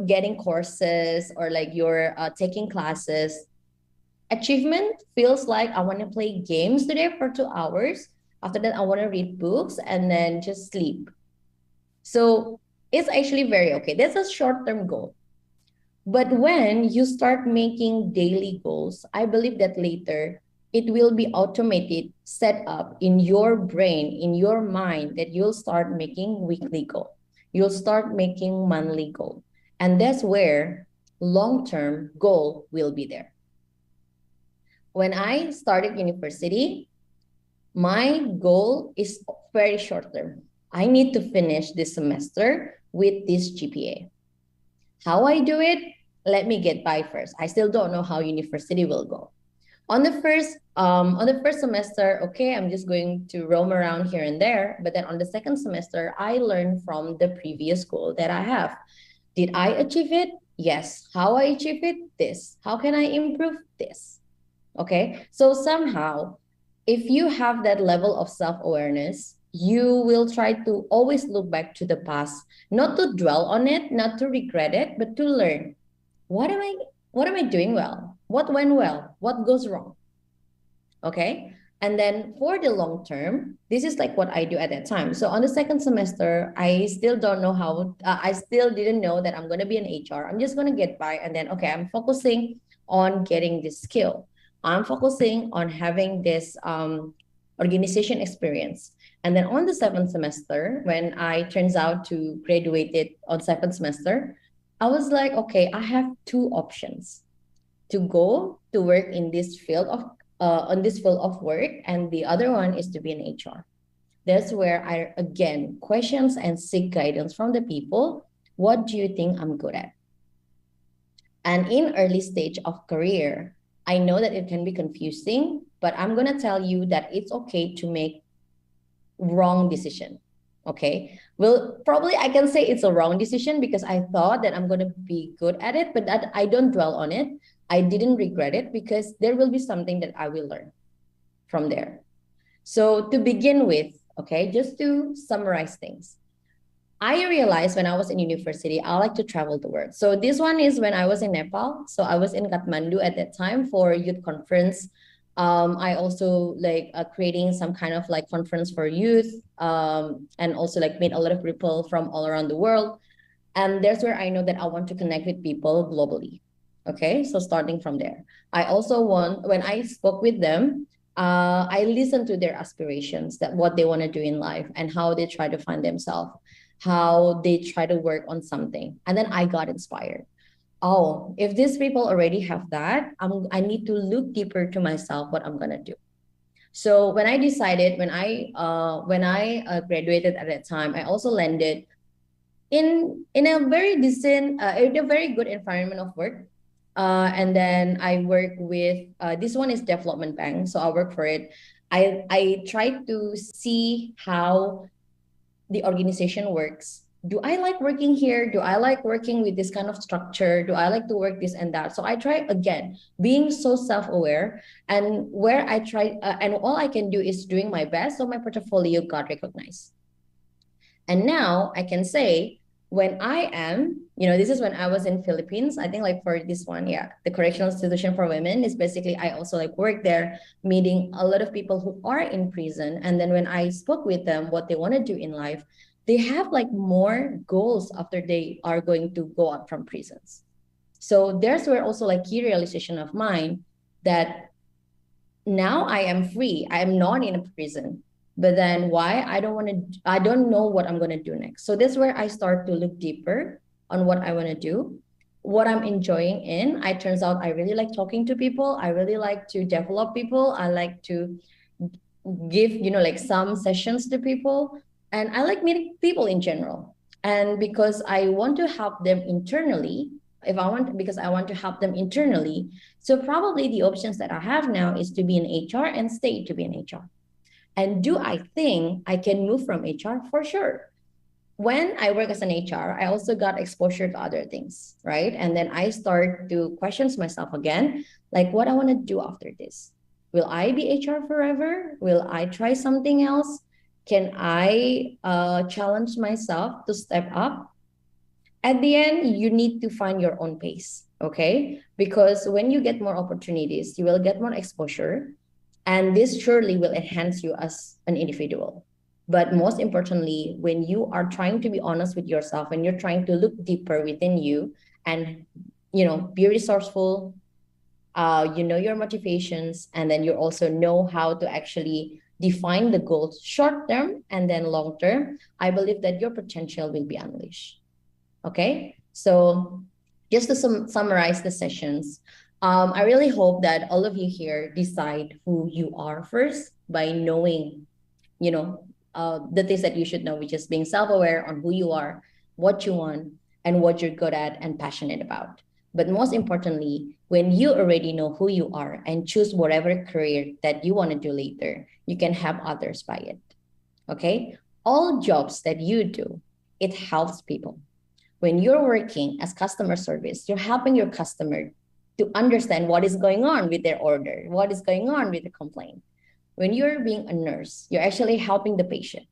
getting courses or like you're taking classes. Achievement feels like I want to play games today for 2 hours. After that, I want to read books and then just sleep. So it's actually very okay. That's a short-term goal. But when you start making daily goals, I believe that later it will be automated, set up in your brain, in your mind, that you'll start making weekly goal. You'll start making monthly goal. And that's where long-term goal will be there. When I started university, my goal is very short-term. I need to finish this semester with this GPA. How I do it? Let me get by first. I still don't know how university will go. On the first semester, okay, I'm just going to roam around here and there. But then on the second semester, I learned from the previous goal that I have. Did I achieve it? Yes. How I achieve it? This. How can I improve this? Okay. So somehow, if you have that level of self-awareness, you will try to always look back to the past, not to dwell on it, not to regret it, but to learn. What am I doing well? What went well? What goes wrong? Okay. And then for the long term, this is like what I do at that time. So on the second semester, I still don't know how, I still didn't know that I'm going to be an HR. I'm just going to get by. And then, okay, I'm focusing on getting this skill. I'm focusing on having this organization experience. And then on the seventh semester, when I turns out to graduated on seventh semester, I was like, okay, I have two options: to go to work in this field of on this field of work, and the other one is to be an HR. That's where I again questions and seek guidance from the people. What do you think I'm good at? And in early stage of career, I know that it can be confusing, but I'm gonna tell you that it's okay to make wrong decision. Okay, well, probably I can say it's a wrong decision because I thought that I'm going to be good at it, but that I don't dwell on it. I didn't regret it because there will be something that I will learn from there. So to begin with, okay, just to summarize things, I realized when I was in university, I like to travel the world. So this one is when I was in Nepal. So I was in Kathmandu at that time for a youth conference. I also like creating some kind of like conference for youth, and also like meet a lot of people from all around the world. And that's where I know that I want to connect with people globally. Okay, so starting from there, I also want, when I spoke with them, I listened to their aspirations, that what they want to do in life and how they try to find themselves, how they try to work on something. And then I got inspired. Oh, if these people already have that, I need to look deeper to myself what I'm gonna do. So when I decided, when I graduated at that time, I also landed in a very decent, in a very good environment of work. And then I work with this one is development bank, so I work for it. I try to see how the organization works. Do I like working here? Do I like working with this kind of structure? Do I like to work this and that? So I try again, being so self-aware, and where I try, and all I can do is doing my best, so my portfolio got recognized. And now I can say, when I am, this is when I was in Philippines, I think like for this one, yeah, the correctional institution for women is basically, I also like work there, meeting a lot of people who are in prison. And then when I spoke with them, what they want to do in life, they have like more goals after they are going to go out from prisons. So there's where also like key realization of mine that now I am free. I am not in a prison. But then why? I don't know what I'm going to do next. So that's where I start to look deeper on what I want to do, what I'm enjoying in. I turns out I really like talking to people. I really like to develop people. I like to give, like some sessions to people. And I like meeting people in general. And because I want to help them internally, because I want to help them internally. So probably the options that I have now is to be in HR and stay to be in HR. And do I think I can move from HR? For sure. When I work as an HR, I also got exposure to other things, right? And then I start to question myself again, like what I want to do after this. Will I be HR forever? Will I try something else? Can I challenge myself to step up? At the end, you need to find your own pace, okay? Because when you get more opportunities, you will get more exposure, and this surely will enhance you as an individual. But most importantly, when you are trying to be honest with yourself and you're trying to look deeper within you and, be resourceful, your motivations, and then you also know how to actually define the goals short term and then long term, I believe that your potential will be unleashed. Okay, so just to summarize the sessions, I really hope that all of you here decide who you are first by knowing, the things that you should know, which is being self-aware on who you are, what you want, and what you're good at and passionate about. But most importantly, when you already know who you are and choose whatever career that you want to do later, you can help others by it. Okay, all jobs that you do, it helps people. When you're working as customer service, you're helping your customer to understand what is going on with their order, what is going on with the complaint. When you're being a nurse, you're actually helping the patient.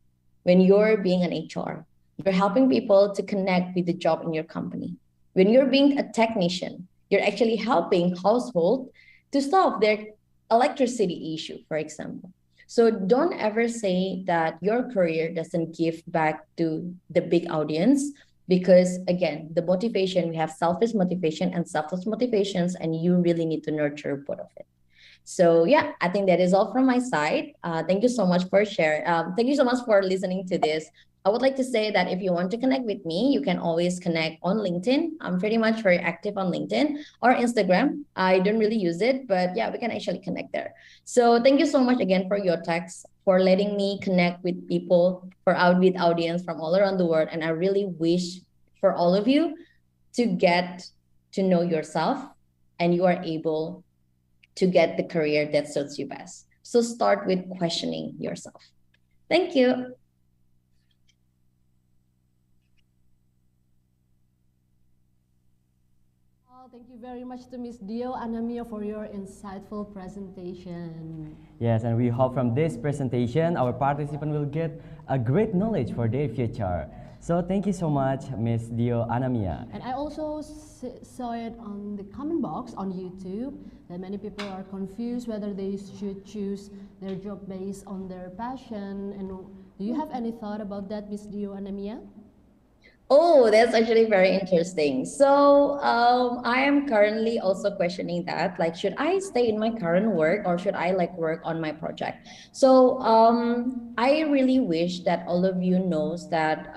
When you're being an HR, you're helping people to connect with the job in your company. When you're being a technician, you're actually helping household to solve their electricity issue, for example. So don't ever say that your career doesn't give back to the big audience, because again, the motivation, we have selfish motivation and selfless motivations, and you really need to nurture both of it. So yeah, I think that is all from my side. Thank you so much for sharing. Thank you so much for listening to this. I would like to say that if you want to connect with me, you can always connect on LinkedIn. I'm pretty much very active on LinkedIn or Instagram. I don't really use it, but yeah, we can actually connect there. So thank you so much again for your text, for letting me connect with people, with audience from all around the world. And I really wish for all of you to get to know yourself, and you are able to get the career that suits you best. So start with questioning yourself. Thank you. Thank you very much to Ms. Dio Anamia for your insightful presentation. Yes, and we hope from this presentation, our participant will get a great knowledge for their future. So thank you so much, Ms. Dio Anamia. And I also saw it on the comment box on YouTube that many people are confused whether they should choose their job based on their passion. And do you have any thought about that, Ms. Dio Anamia? Oh, that's actually very interesting. So, I am currently also questioning that. Like, should I stay in my current work or should I like work on my project? So, I really wish that all of you knows that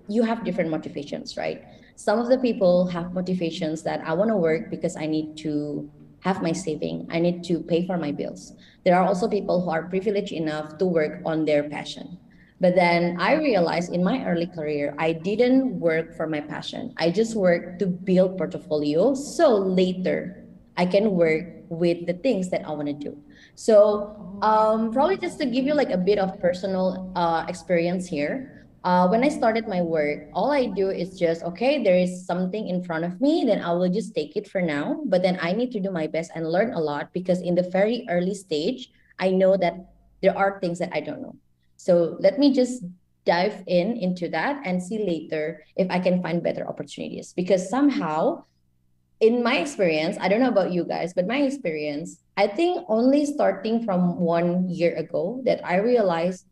you have different motivations, right? Some of the people have motivations that I want to work because I need to have my saving. I need to pay for my bills. There are also people who are privileged enough to work on their passion. But then I realized in my early career, I didn't work for my passion. I just worked to build portfolio. So later I can work with the things that I want to do. So probably just to give you like a bit of personal experience here. When I started my work, all I do is just, okay, there is something in front of me, then I will just take it for now. But then I need to do my best and learn a lot because in the very early stage, I know that there are things that I don't know. So let me just dive into that and see later if I can find better opportunities. Because somehow, in my experience, I don't know about you guys, but my experience, I think only starting from 1 year ago that I realized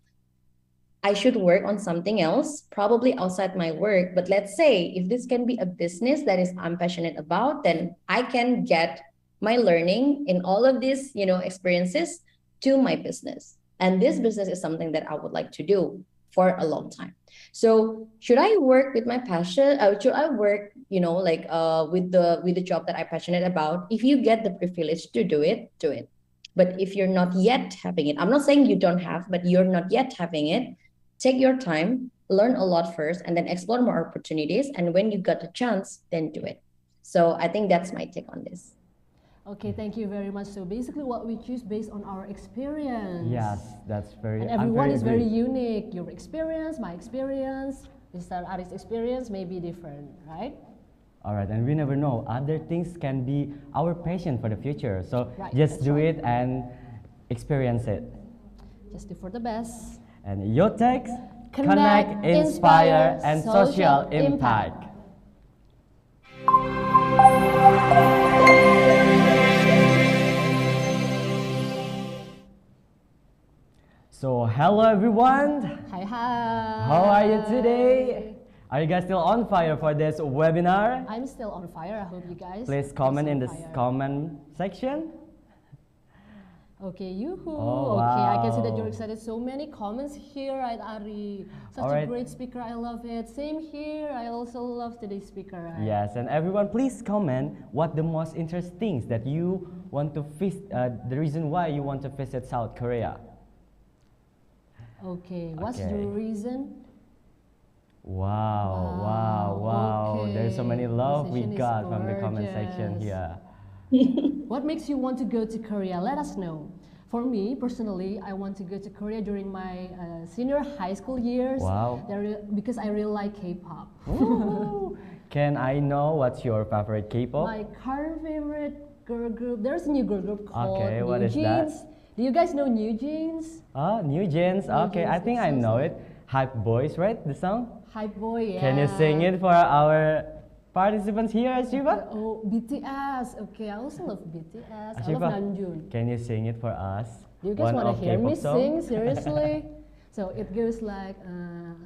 I should work on something else, probably outside my work. But let's say if this can be a business that is I'm passionate about, then I can get my learning in all of these, experiences to my business. And this business is something that I would like to do for a long time. So should I work with my passion? Should I work, with the job that I'm passionate about? If you get the privilege to do it, do it. But if you're not yet having it, I'm not saying you don't have, but you're not yet having it, take your time, learn a lot first, and then explore more opportunities. And when you got the chance, then do it. So I think that's my take on this. Okay, thank you very much. So basically what we choose based on our experience. Yes, that's very. And everyone is very unique. Your experience, my experience, Mr. Ari's experience may be different, right? All right, and we never know. Other things can be our passion for the future. So just do it and experience it. Just do for the best. And your text, connect, inspire, and social impact. So hello everyone. Hi. How are you today? Are you guys still on fire for this webinar? I'm still on fire. I hope you guys. Please comment in the comment section. Okay, yoo-hoo. Oh, okay, wow. I can see that you're excited. So many comments here, right, Ari? Such a great speaker. I love it. Same here. I also love today's speaker, right? Yes, and everyone, please comment what the most interesting things that you want to visit. The reason why you want to visit South Korea. Okay, what's the reason? Wow. Okay. There's so many love we got from the comment section here. What makes you want to go to Korea? Let us know. For me, personally, I want to go to Korea during my senior high school years. Wow. Because I really like K-pop. Can I know what's your favorite K-pop? My current favorite girl group, there's a new girl group called what New is Jeans. that? Do you guys know New Jeans? New Jeans. Okay, I think I know it. Hype Boys, right? The song? Hype Boy, yeah. Can you sing it for our participants here, Ashifa? Oh, BTS. Okay, I also love BTS. Ashifa, I love Namjoon. can you sing it for us? Do you guys want to hear me song? sing? Seriously? So it goes like,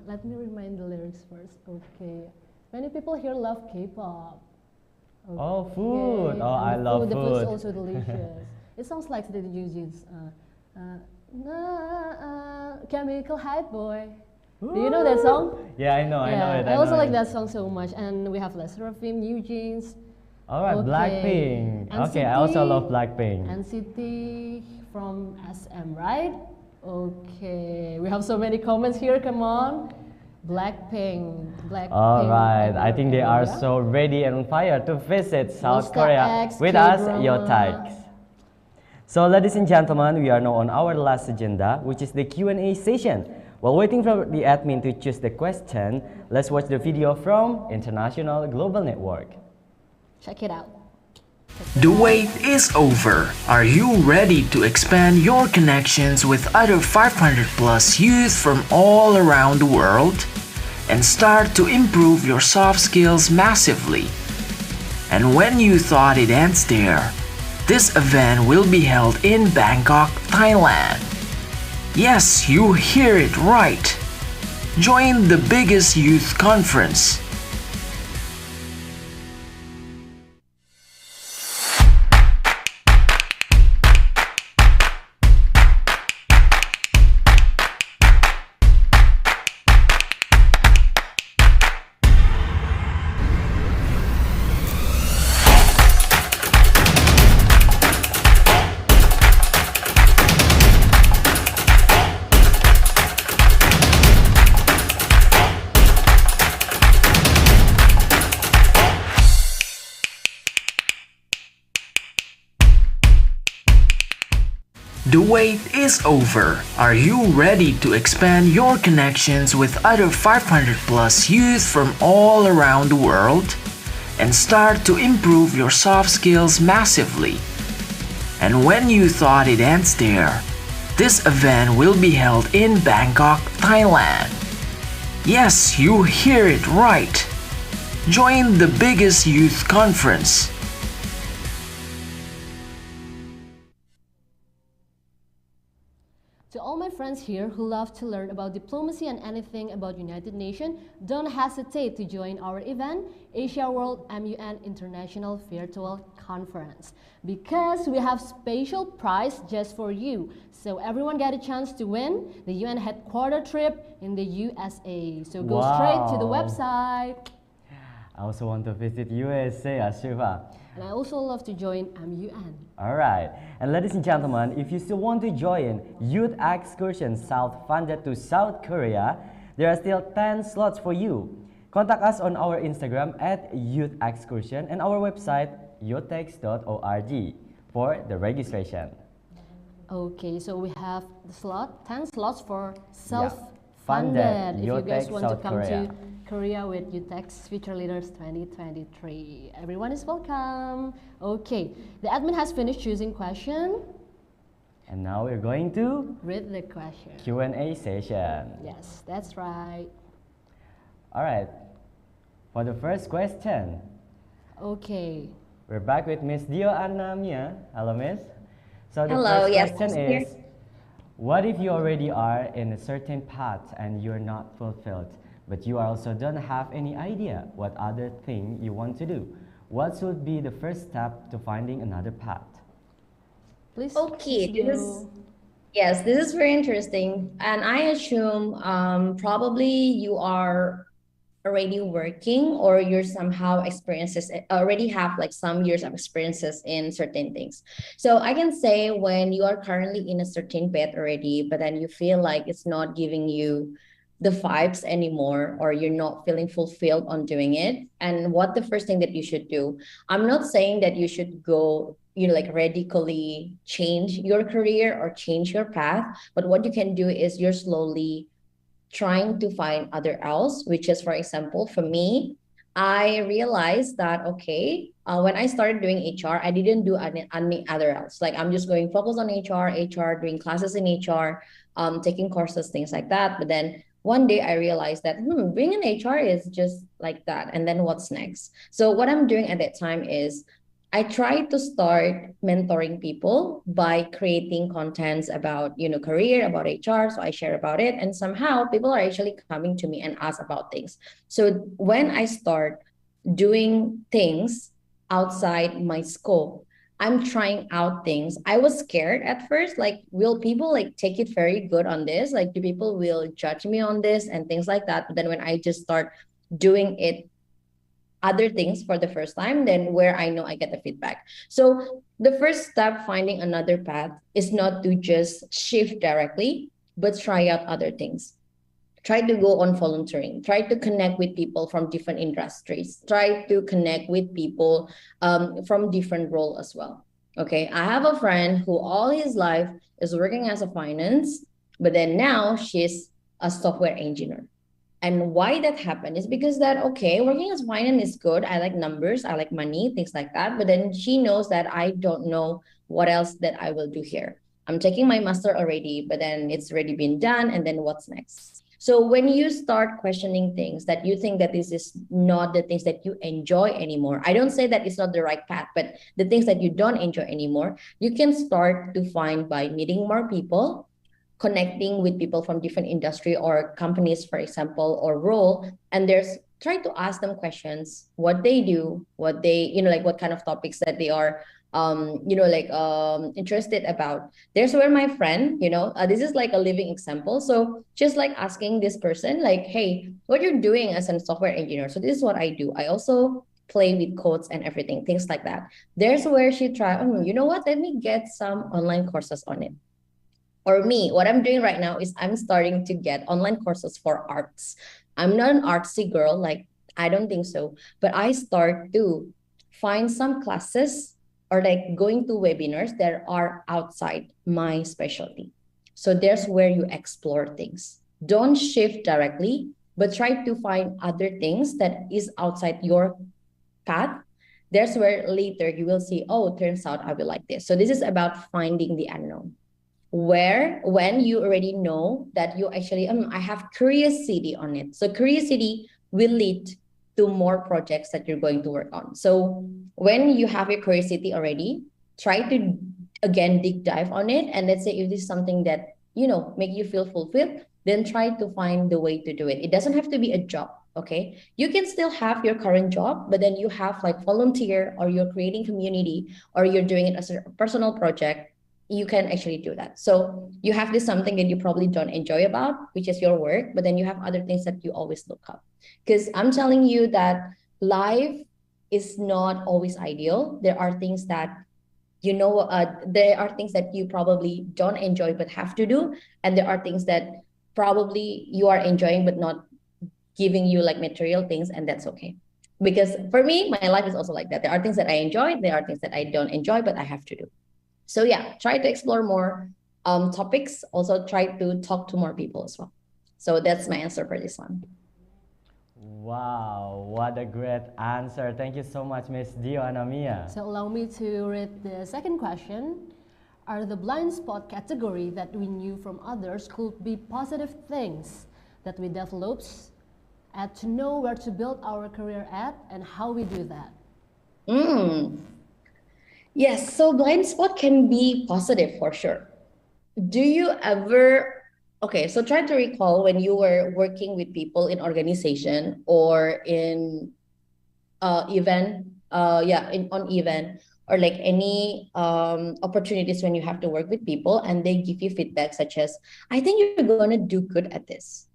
let me remind the lyrics first. Okay. Many people here love K-pop. Okay. Oh, food. Oh, I love food. The food is also delicious. It sounds like the New Jeans. Chemical Hype Boy. Do you know that song? Yeah, I know it. I also like that song so much. And we have Les Seraphim, New Jeans. Alright, Blackpink. NCT, okay, I also love Blackpink. NCT from SM, right? Okay, we have so many comments here. Come on. Blackpink. Alright, I think they are so ready and on fire to visit South Korea with us, your tags. So ladies and gentlemen, we are now on our last agenda, which is the Q&A session. While waiting for the admin to choose the question, let's watch the video from International Global Network. Check it out. The wait is over. Are you ready to expand your connections with other 500 plus youth from all around the world and start to improve your soft skills massively? And when you thought it ends there, this event will be held in Bangkok, Thailand. Yes, you hear it right. Join the biggest youth conference. The wait is over. Are you ready to expand your connections with other 500 plus youth from all around the world and start to improve your soft skills massively? And when you thought it ends there, this event will be held in Bangkok, Thailand. Yes, you hear it right. Join the biggest youth conference. To all my friends here who love to learn about diplomacy and anything about United Nations, don't hesitate to join our event, Asia World MUN International Virtual Conference, because we have special prize just for you. So everyone get a chance to win the UN headquarter trip in the USA. So go straight to the website. I also want to visit USA, Ashifa. And I also love to join MUN. Alright, and ladies and gentlemen, if you still want to join Youth Excursion Self-Funded to South Korea, there are still 10 slots for you. Contact us on our Instagram at Youth Excursion and our website youthex.org for the registration. Okay, so we have the 10 slots for self-funded. If you guys want to come to Korea with UTEX Future Leaders 2023. Everyone is welcome. Okay, the admin has finished choosing question. And now we're going to read the question. Q&A session. Yes, that's right. Alright, for the first question. Okay. We're back with Miss Dio Anamia. Hello, Miss. So the Hello, first question is, what if you already are in a certain path and you're not fulfilled, but you also don't have any idea what other thing you want to do? What should be the first step to finding another path? Please. Okay, this is very interesting. And I assume probably you are already working or you're somehow already have like some years of experiences in certain things. So I can say when you are currently in a certain path already, but then you feel like it's not giving you the vibes anymore, or you're not feeling fulfilled on doing it, and what the first thing that you should do, I'm not saying that you should go like radically change your career or change your path, but what you can do is you're slowly trying to find other else, which is, for example, for me, I realized that, okay, when I started doing HR, I didn't do any other else. Like I'm just going focus on HR, doing classes in HR, taking courses, things like that. But then one day I realized that being in HR is just like that. And then what's next? So what I'm doing at that time is I try to start mentoring people by creating contents about, career, about HR. So I share about it, and somehow people are actually coming to me and ask about things. So when I start doing things outside my scope, I'm trying out things. I was scared at first, like, will people like take it very good on this? Like, do people will judge me on this and things like that? But then when I just start doing it, other things for the first time, then where I know I get the feedback. So the first step, finding another path, is not to just shift directly, but try out other things. Try to go on volunteering, try to connect with people from different industries, try to connect with people from different role as well. Okay, I have a friend who all his life is working as a finance, but then now she's a software engineer. And why that happened is because that, okay, working as finance is good. I like numbers, I like money, things like that. But then she knows that I don't know what else that I will do here. I'm taking my master already, but then it's already been done. And then what's next? So when you start questioning things that you think that this is not the things that you enjoy anymore, I don't say that it's not the right path, but the things that you don't enjoy anymore, you can start to find by meeting more people, connecting with people from different industry or companies, for example, or role, and there's try to ask them questions, what they do, what they, like what kind of topics that they are interested about. There's where my friend, this is like a living example. So just like asking this person like, hey, what you're doing as a software engineer, so this is what I do. I also play with codes and everything, things like that. There's where she try, you know what, let me get some online courses on it. Or me, what I'm doing right now is I'm starting to get online courses for arts. I'm not an artsy girl, like I don't think so, but I start to find some classes or like going to webinars that are outside my specialty. So there's where you explore things. Don't shift directly, but try to find other things that is outside your path. There's where later you will see, oh, turns out I will like this. So this is about finding the unknown, where when you already know that you actually I have curiosity on it, so curiosity will lead to more projects that you're going to work on. So when you have your curiosity already, try to again dig dive on it, and let's say if this is something that make you feel fulfilled, then try to find the way to do it. It doesn't have to be a job. Okay, you can still have your current job, but then you have like volunteer, or you're creating community, or you're doing it as a personal project. You can actually do that. So you have this something that you probably don't enjoy about, which is your work, but then you have other things that you always look up. Because I'm telling you that life is not always ideal. There are things that there are things that you probably don't enjoy but have to do, and there are things that probably you are enjoying but not giving you like material things, and that's okay. Because for me, my life is also like that. There are things that I enjoy, there are things that I don't enjoy but I have to do. So yeah, try to explore more topics. Also try to talk to more people as well. So that's my answer for this one. Wow, what a great answer. Thank you so much, Miss Dio Anamia. So allow me to read the second question. Are the blind spot category that we knew from others could be positive things that we develop and to know where to build our career at and how we do that? Yes, so blind spot can be positive for sure. Do you ever, okay, so try to recall when you were working with people in organization or in event, on event, or like any opportunities when you have to work with people and they give you feedback such as, I think you're gonna do good at this.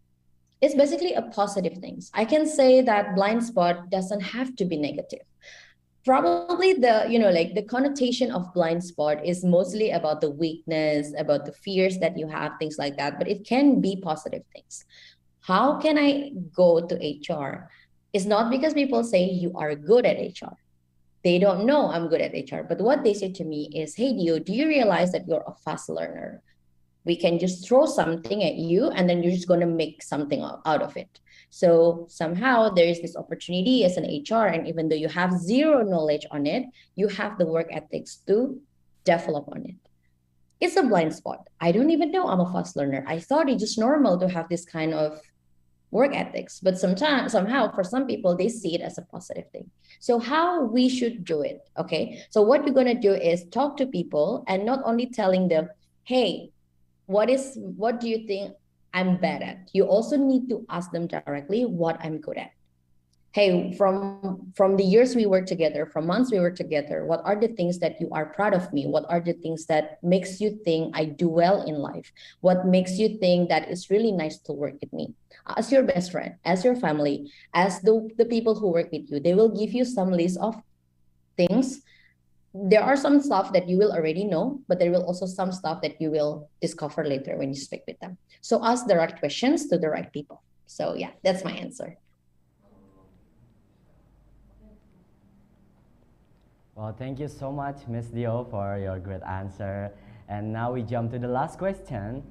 It's basically a positive things. I can say that blind spot doesn't have to be negative. Probably the connotation of blind spot is mostly about the weakness, about the fears that you have, things like that, but it can be positive things. How can I go to HR? It's not because people say you are good at HR. They don't know I'm good at HR, but what they say to me is, hey Dio, do you realize that you're a fast learner? We can just throw something at you and then you're just going to make something out of it. So somehow there is this opportunity as an HR, and even though you have zero knowledge on it, you have the work ethics to develop on it. It's a blind spot. I don't even know I'm a fast learner. I thought it's just normal to have this kind of work ethics, but somehow for some people, they see it as a positive thing. So how we should do it, okay? So what you're going to do is talk to people and not only telling them, hey, what do you think I'm bad at? You also need to ask them directly what I'm good at. Hey, from the years we work together, from months we work together, what are the things that you are proud of me? What are the things that makes you think I do well in life? What makes you think that it's really nice to work with me? As your best friend, as your family, as the people who work with you, they will give you some list of things. There are some stuff that you will already know, but there will also some stuff that you will discover later when you speak with them. So ask the right questions to the right people. So yeah, that's my answer. Well, thank you so much, Miss Dio, for your great answer. And now we jump to the last question.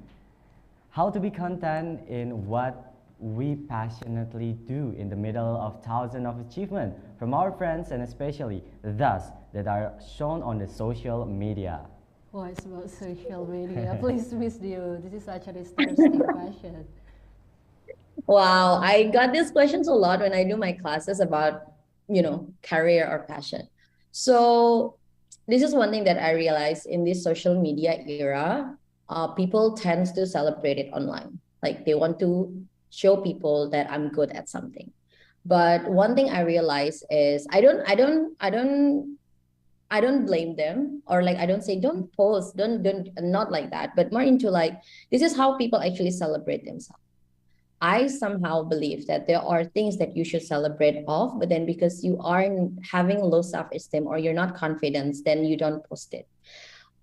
How to be content in what we passionately do in the middle of thousands of achievements from our friends and especially thus that are shown on the social media. Oh, it's about social media. Please, Miss Dio, this is such an interesting question. Wow, I got these questions a lot when I do my classes about, career or passion. So this is one thing that I realized in this social media era. People tend to celebrate it online. Like they want to show people that I'm good at something. But one thing I realize is I don't blame them, or like I don't say don't post, don't not like that, but more into like this is how people actually celebrate themselves. I somehow believe that there are things that you should celebrate of, but then because you are having low self-esteem or you're not confident, then you don't post it.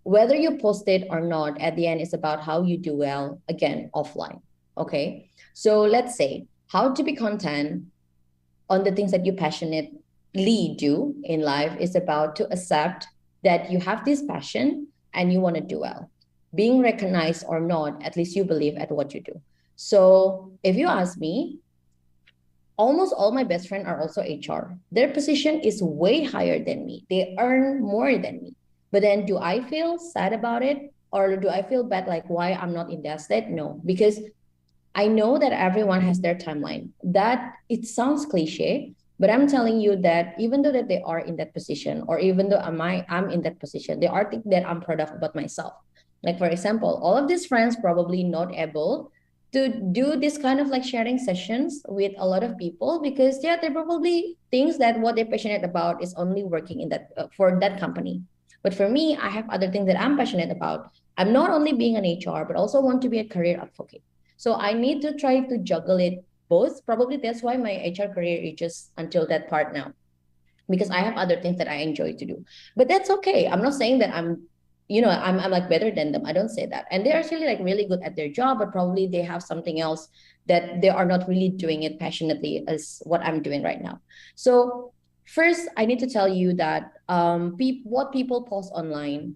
Whether you post it or not, at the end, it's about how you do well, again, offline. Okay. So let's say how to be content on the things that you passionately do in life is about to accept that you have this passion and you want to do well. Being recognized or not, at least you believe at what you do. So if you ask me, almost all my best friends are also HR. Their position is way higher than me. They earn more than me. But then do I feel sad about it? Or do I feel bad like why I'm not in that state? No, because I know that everyone has their timeline. That it sounds cliche, but I'm telling you that even though that they are in that position, or even though I'm in that position, there are things that I'm proud of about myself. Like for example, all of these friends probably not able to do this kind of like sharing sessions with a lot of people because yeah, they probably thinks that what they're passionate about is only working in that for that company. But for me, I have other things that I'm passionate about. I'm not only being an HR, but also want to be a career advocate. So I need to try to juggle it both. Probably that's why my HR career reaches until that part now, because I have other things that I enjoy to do. But that's okay. I'm not saying that I'm like better than them. I don't say that. And they're actually like really good at their job, but probably they have something else that they are not really doing it passionately as what I'm doing right now. So first, I need to tell you that what people post online,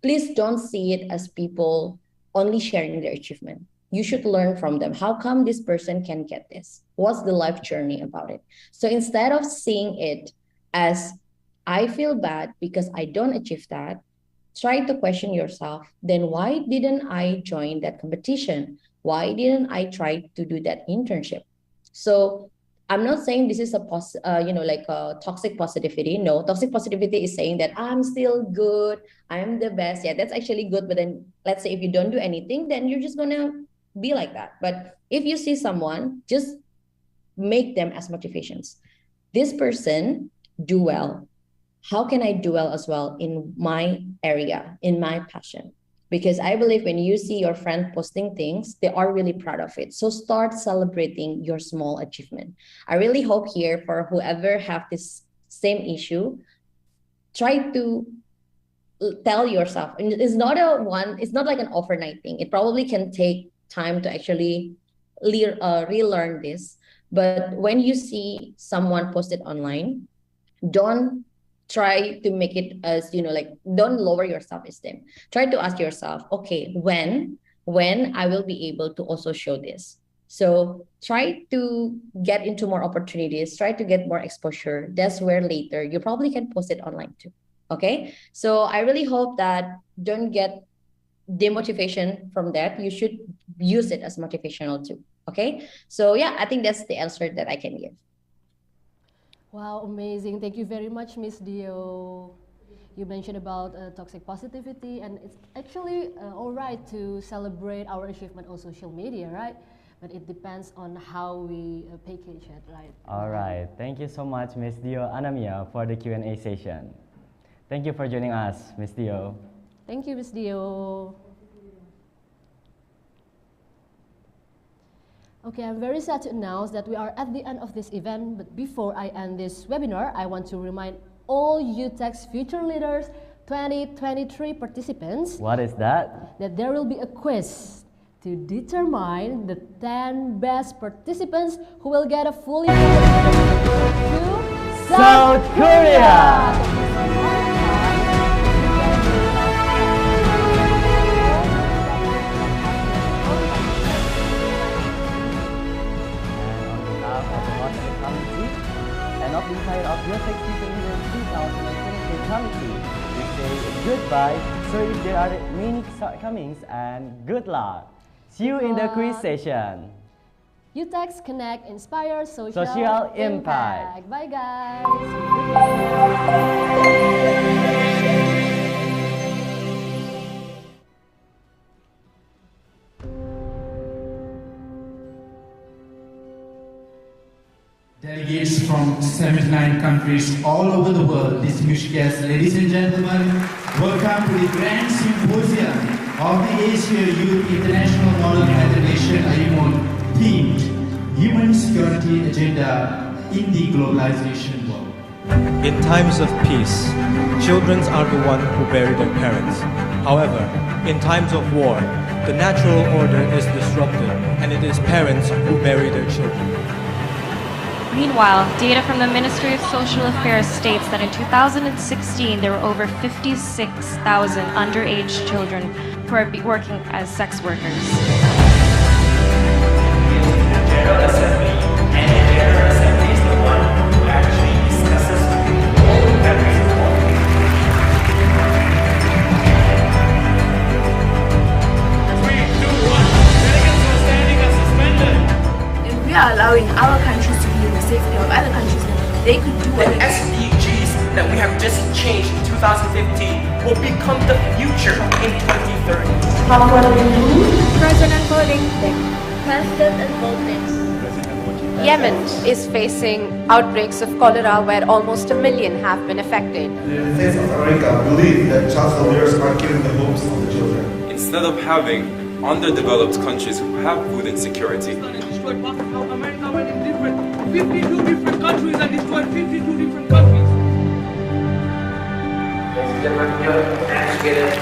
please don't see it as people only sharing their achievement. You should learn from them. How come this person can get this? What's the life journey about it? So instead of seeing it as I feel bad because I don't achieve that, try to question yourself, then why didn't I join that competition? Why didn't I try to do that internship? So I'm not saying this is a toxic positivity. No, toxic positivity is saying that I'm still good, I'm the best. Yeah, that's actually good. But then let's say if you don't do anything, then you're just gonna be like that. But if you see someone, just make them as motivations. This person do well. How can I do well as well in my area, in my passion? Because I believe when you see your friend posting things, they are really proud of it. So start celebrating your small achievement. I really hope here for whoever have this same issue, try to tell yourself, and it's not like an overnight thing. It probably can take time to actually relearn this. But when you see someone post it online, don't try to make it as don't lower your self-esteem. Try to ask yourself, okay, when I will be able to also show this. So try to get into more opportunities, try to get more exposure. That's where later you probably can post it online too. Okay, so I really hope that don't get demotivation from that. You should use it as motivational too. Okay, so yeah, I think that's the answer that I can give. Wow, amazing. Thank you very much, Miss Dio. You mentioned about toxic positivity, and it's actually all right to celebrate our achievement on social media, right? But it depends on how we package it, right? All right. Thank you so much, Miss Dio Anamia, for the Q&A session. Thank you for joining us, Miss Dio. Thank you, Miss Dio. Okay, I'm very sad to announce that we are at the end of this event, but before I end this webinar, I want to remind all UTech's Future Leaders 2023 participants. What is that? That there will be a quiz to determine the 10 best participants who will get a fully to South Korea. there are many shortcomings, and good luck. See you in the quiz session. UTEX Connect Inspire Social Impact. Bye guys. Delegates from 79 countries all over the world, distinguished guests, ladies and gentlemen, welcome to the Grand Symposium of the Asia Youth International Model Federation IMOD themed Human Security Agenda in the Globalization World. In times of peace, children are the ones who bury their parents. However, in times of war, the natural order is disrupted and it is parents who bury their children. Meanwhile, data from the Ministry of Social Affairs states that in 2016 there were over 56,000 underage children who are working as sex workers. General Assembly, and the General Assembly is the one who actually discusses all countries involved. 3, 2, 1. Delegates who are standing are suspended. If we are allowing our countries to be in the safety of other countries, then they could do the anything. SDGs that we have just changed in 2015 will become the future in 2030. President voting. President voting. Yemen is facing outbreaks of cholera where almost 1 million have been affected. The States of America believe that child soldiers are killing the hopes of the children. Instead of having underdeveloped countries who have food insecurity, Destroyed America went in different 52 different countries and destroyed 52 different countries. Ladies and gentlemen,